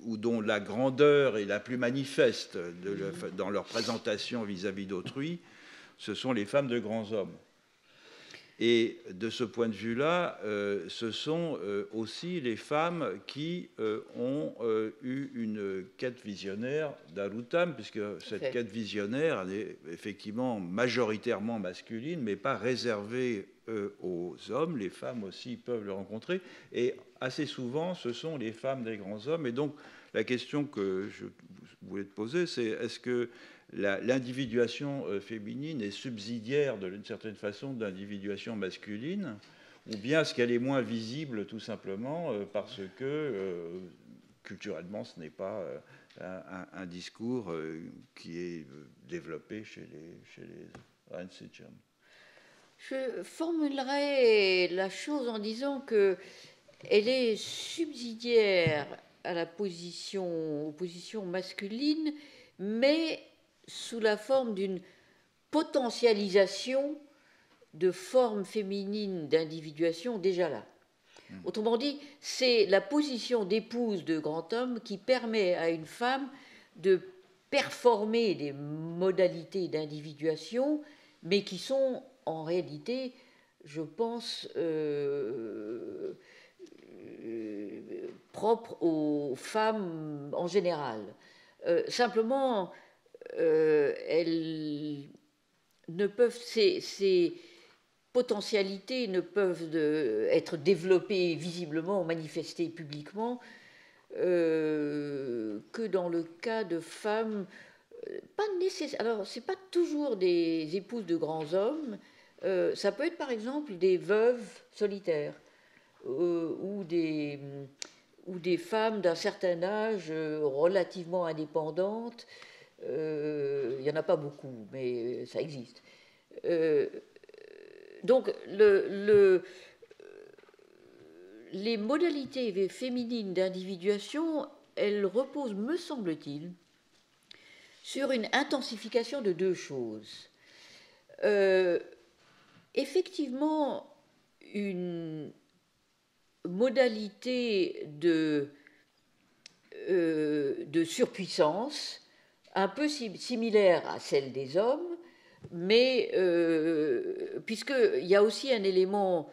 ou dont la grandeur est la plus manifeste dans leur présentation vis-à-vis d'autrui, ce sont les femmes de grands hommes. Et de ce point de vue-là, ce sont aussi les femmes qui ont eu une quête visionnaire d'Aruttam, puisque cette quête visionnaire, elle est effectivement majoritairement masculine, mais pas réservée aux hommes. Les femmes aussi peuvent le rencontrer. Et assez souvent, ce sont les femmes des grands hommes. Et donc, la question que je voulais te poser, c'est est-ce que l'individuation féminine est subsidiaire d'une certaine façon de l'individuation masculine, ou bien est-ce qu'elle est moins visible tout simplement parce que culturellement ce n'est pas un discours qui est développé chez les Reinsichern? Je formulerai la chose en disant que elle est subsidiaire à la aux positions masculines, mais sous la forme d'une potentialisation de formes féminines d'individuation déjà là. Autrement dit, c'est la position d'épouse de grand homme qui permet à une femme de performer des modalités d'individuation, mais qui sont en réalité, je pense, propres aux femmes en général. Simplement, elles ne peuvent, ces potentialités ne peuvent être développées visiblement ou manifestées publiquement que dans le cas de femmes pas nécessaire. Alors, c'est pas toujours des épouses de grands hommes. Ça peut être par exemple des veuves solitaires ou des femmes d'un certain âge relativement indépendantes. Il n'y en a pas beaucoup, mais ça existe. Donc, les modalités féminines d'individuation, elles reposent, me semble-t-il, sur une intensification de deux choses. Effectivement, une modalité de surpuissance un peu similaire à celle des hommes, mais puisqu'il y a aussi un élément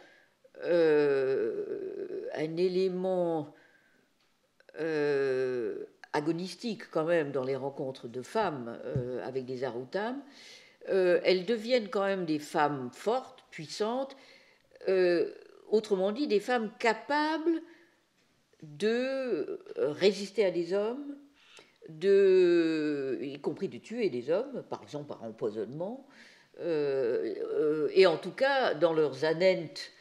agonistique quand même dans les rencontres de femmes avec des Aruttam, elles deviennent quand même des femmes fortes, puissantes, autrement dit des femmes capables de résister à des hommes, y compris de tuer des hommes, par exemple par empoisonnement, et en tout cas dans leurs anentes,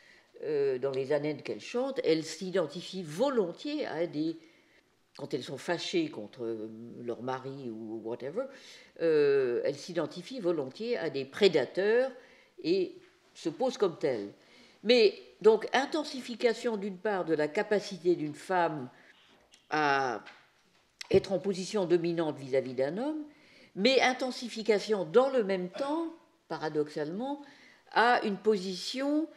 dans les anentes qu'elles chantent, elles s'identifient volontiers à des, quand elles sont fâchées contre leur mari ou whatever, elles s'identifient volontiers à des prédateurs et se posent comme telles. Mais donc intensification d'une part de la capacité d'une femme à être en position dominante vis-à-vis d'un homme, mais intensification dans le même temps, paradoxalement, à une position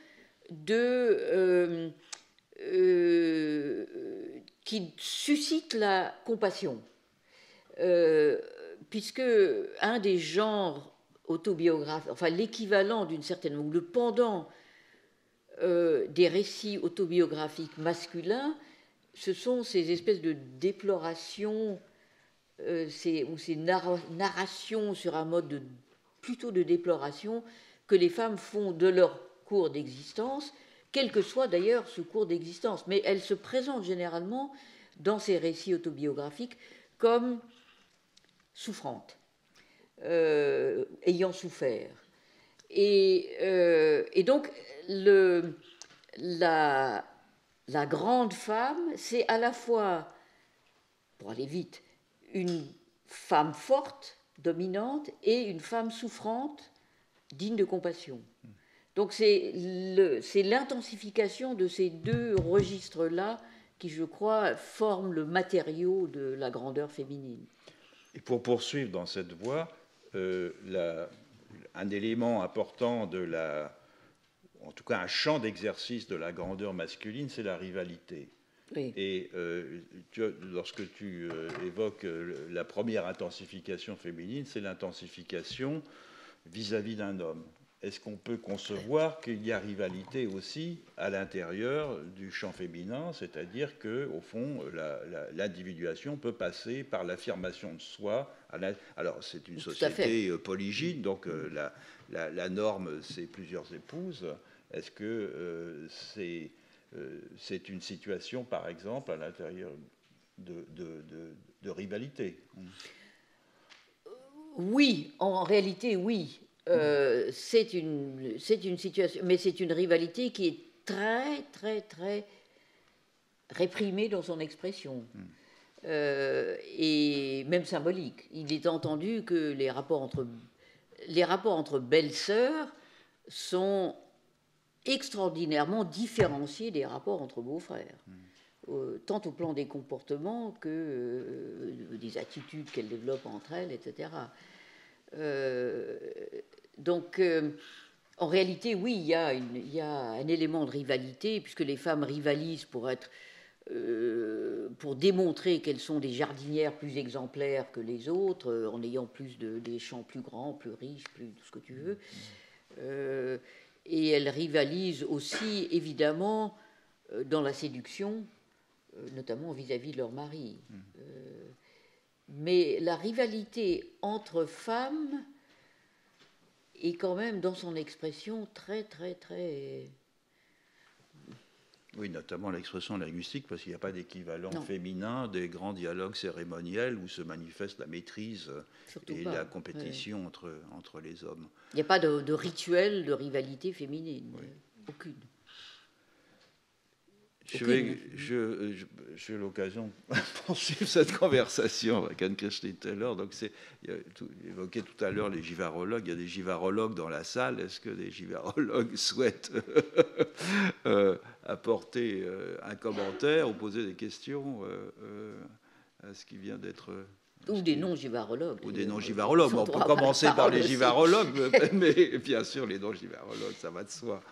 qui suscite la compassion. Puisque un des genres autobiographiques, enfin l'équivalent d'une certaine, ou le pendant des récits autobiographiques masculins, ce sont ces espèces de déplorations, ou ces narrations sur un mode plutôt de déploration que les femmes font de leur cours d'existence, quel que soit d'ailleurs ce cours d'existence. Mais elles se présentent généralement dans ces récits autobiographiques comme souffrantes, ayant souffert. Et donc, la grande femme, c'est à la fois, pour aller vite, une femme forte, dominante, et une femme souffrante, digne de compassion. Donc c'est l'intensification de ces deux registres-là qui, je crois, forment le matériau de la grandeur féminine. Et pour poursuivre dans cette voie, un élément important en tout cas un champ d'exercice de la grandeur masculine, c'est la rivalité. Oui. Et lorsque tu évoques la première intensification féminine, c'est l'intensification vis-à-vis d'un homme. Est-ce qu'on peut concevoir qu'il y a rivalité aussi à l'intérieur du champ féminin, c'est-à-dire qu'au fond, l'individuation peut passer par l'affirmation de soi. Alors, c'est une société polygyne, donc la norme, c'est plusieurs épouses. Est-ce que c'est une situation, par exemple, à l'intérieur de rivalité? Oui, en réalité, oui. C'est une situation, mais c'est une rivalité qui est très, très, très réprimée dans son expression, et même symbolique. Il est entendu que les rapports entre belles-sœurs sont extraordinairement différenciés des rapports entre beaux-frères, tant au plan des comportements que des attitudes qu'elles développent entre elles, etc. Donc, en réalité, oui, il y a un élément de rivalité, puisque les femmes rivalisent pour démontrer qu'elles sont des jardinières plus exemplaires que les autres, en ayant des champs plus grands, plus riches, plus tout ce que tu veux. Et elles rivalisent aussi, évidemment, dans la séduction, notamment vis-à-vis de leur mari. Mais la rivalité entre femmes est quand même, dans son expression, très, très, très... Oui, notamment l'expression linguistique, parce qu'il n'y a pas d'équivalent féminin des grands dialogues cérémoniels où se manifeste la maîtrise et la compétition entre les hommes. Il n'y a pas de rituel de rivalité féminine, aucune. J'ai l'occasion de poursuivre cette conversation avec Anne-Christine Taylor. Donc, évoqué tout à l'heure les givarologues. Il y a des givarologues dans la salle. Est-ce que des givarologues souhaitent apporter un commentaire ou poser des questions à ce qui vient d'être... Ou des non-givarologues. Ou des non-givarologues. Bon, on peut commencer par les givarologues, mais bien sûr, les non-givarologues, ça va de soi.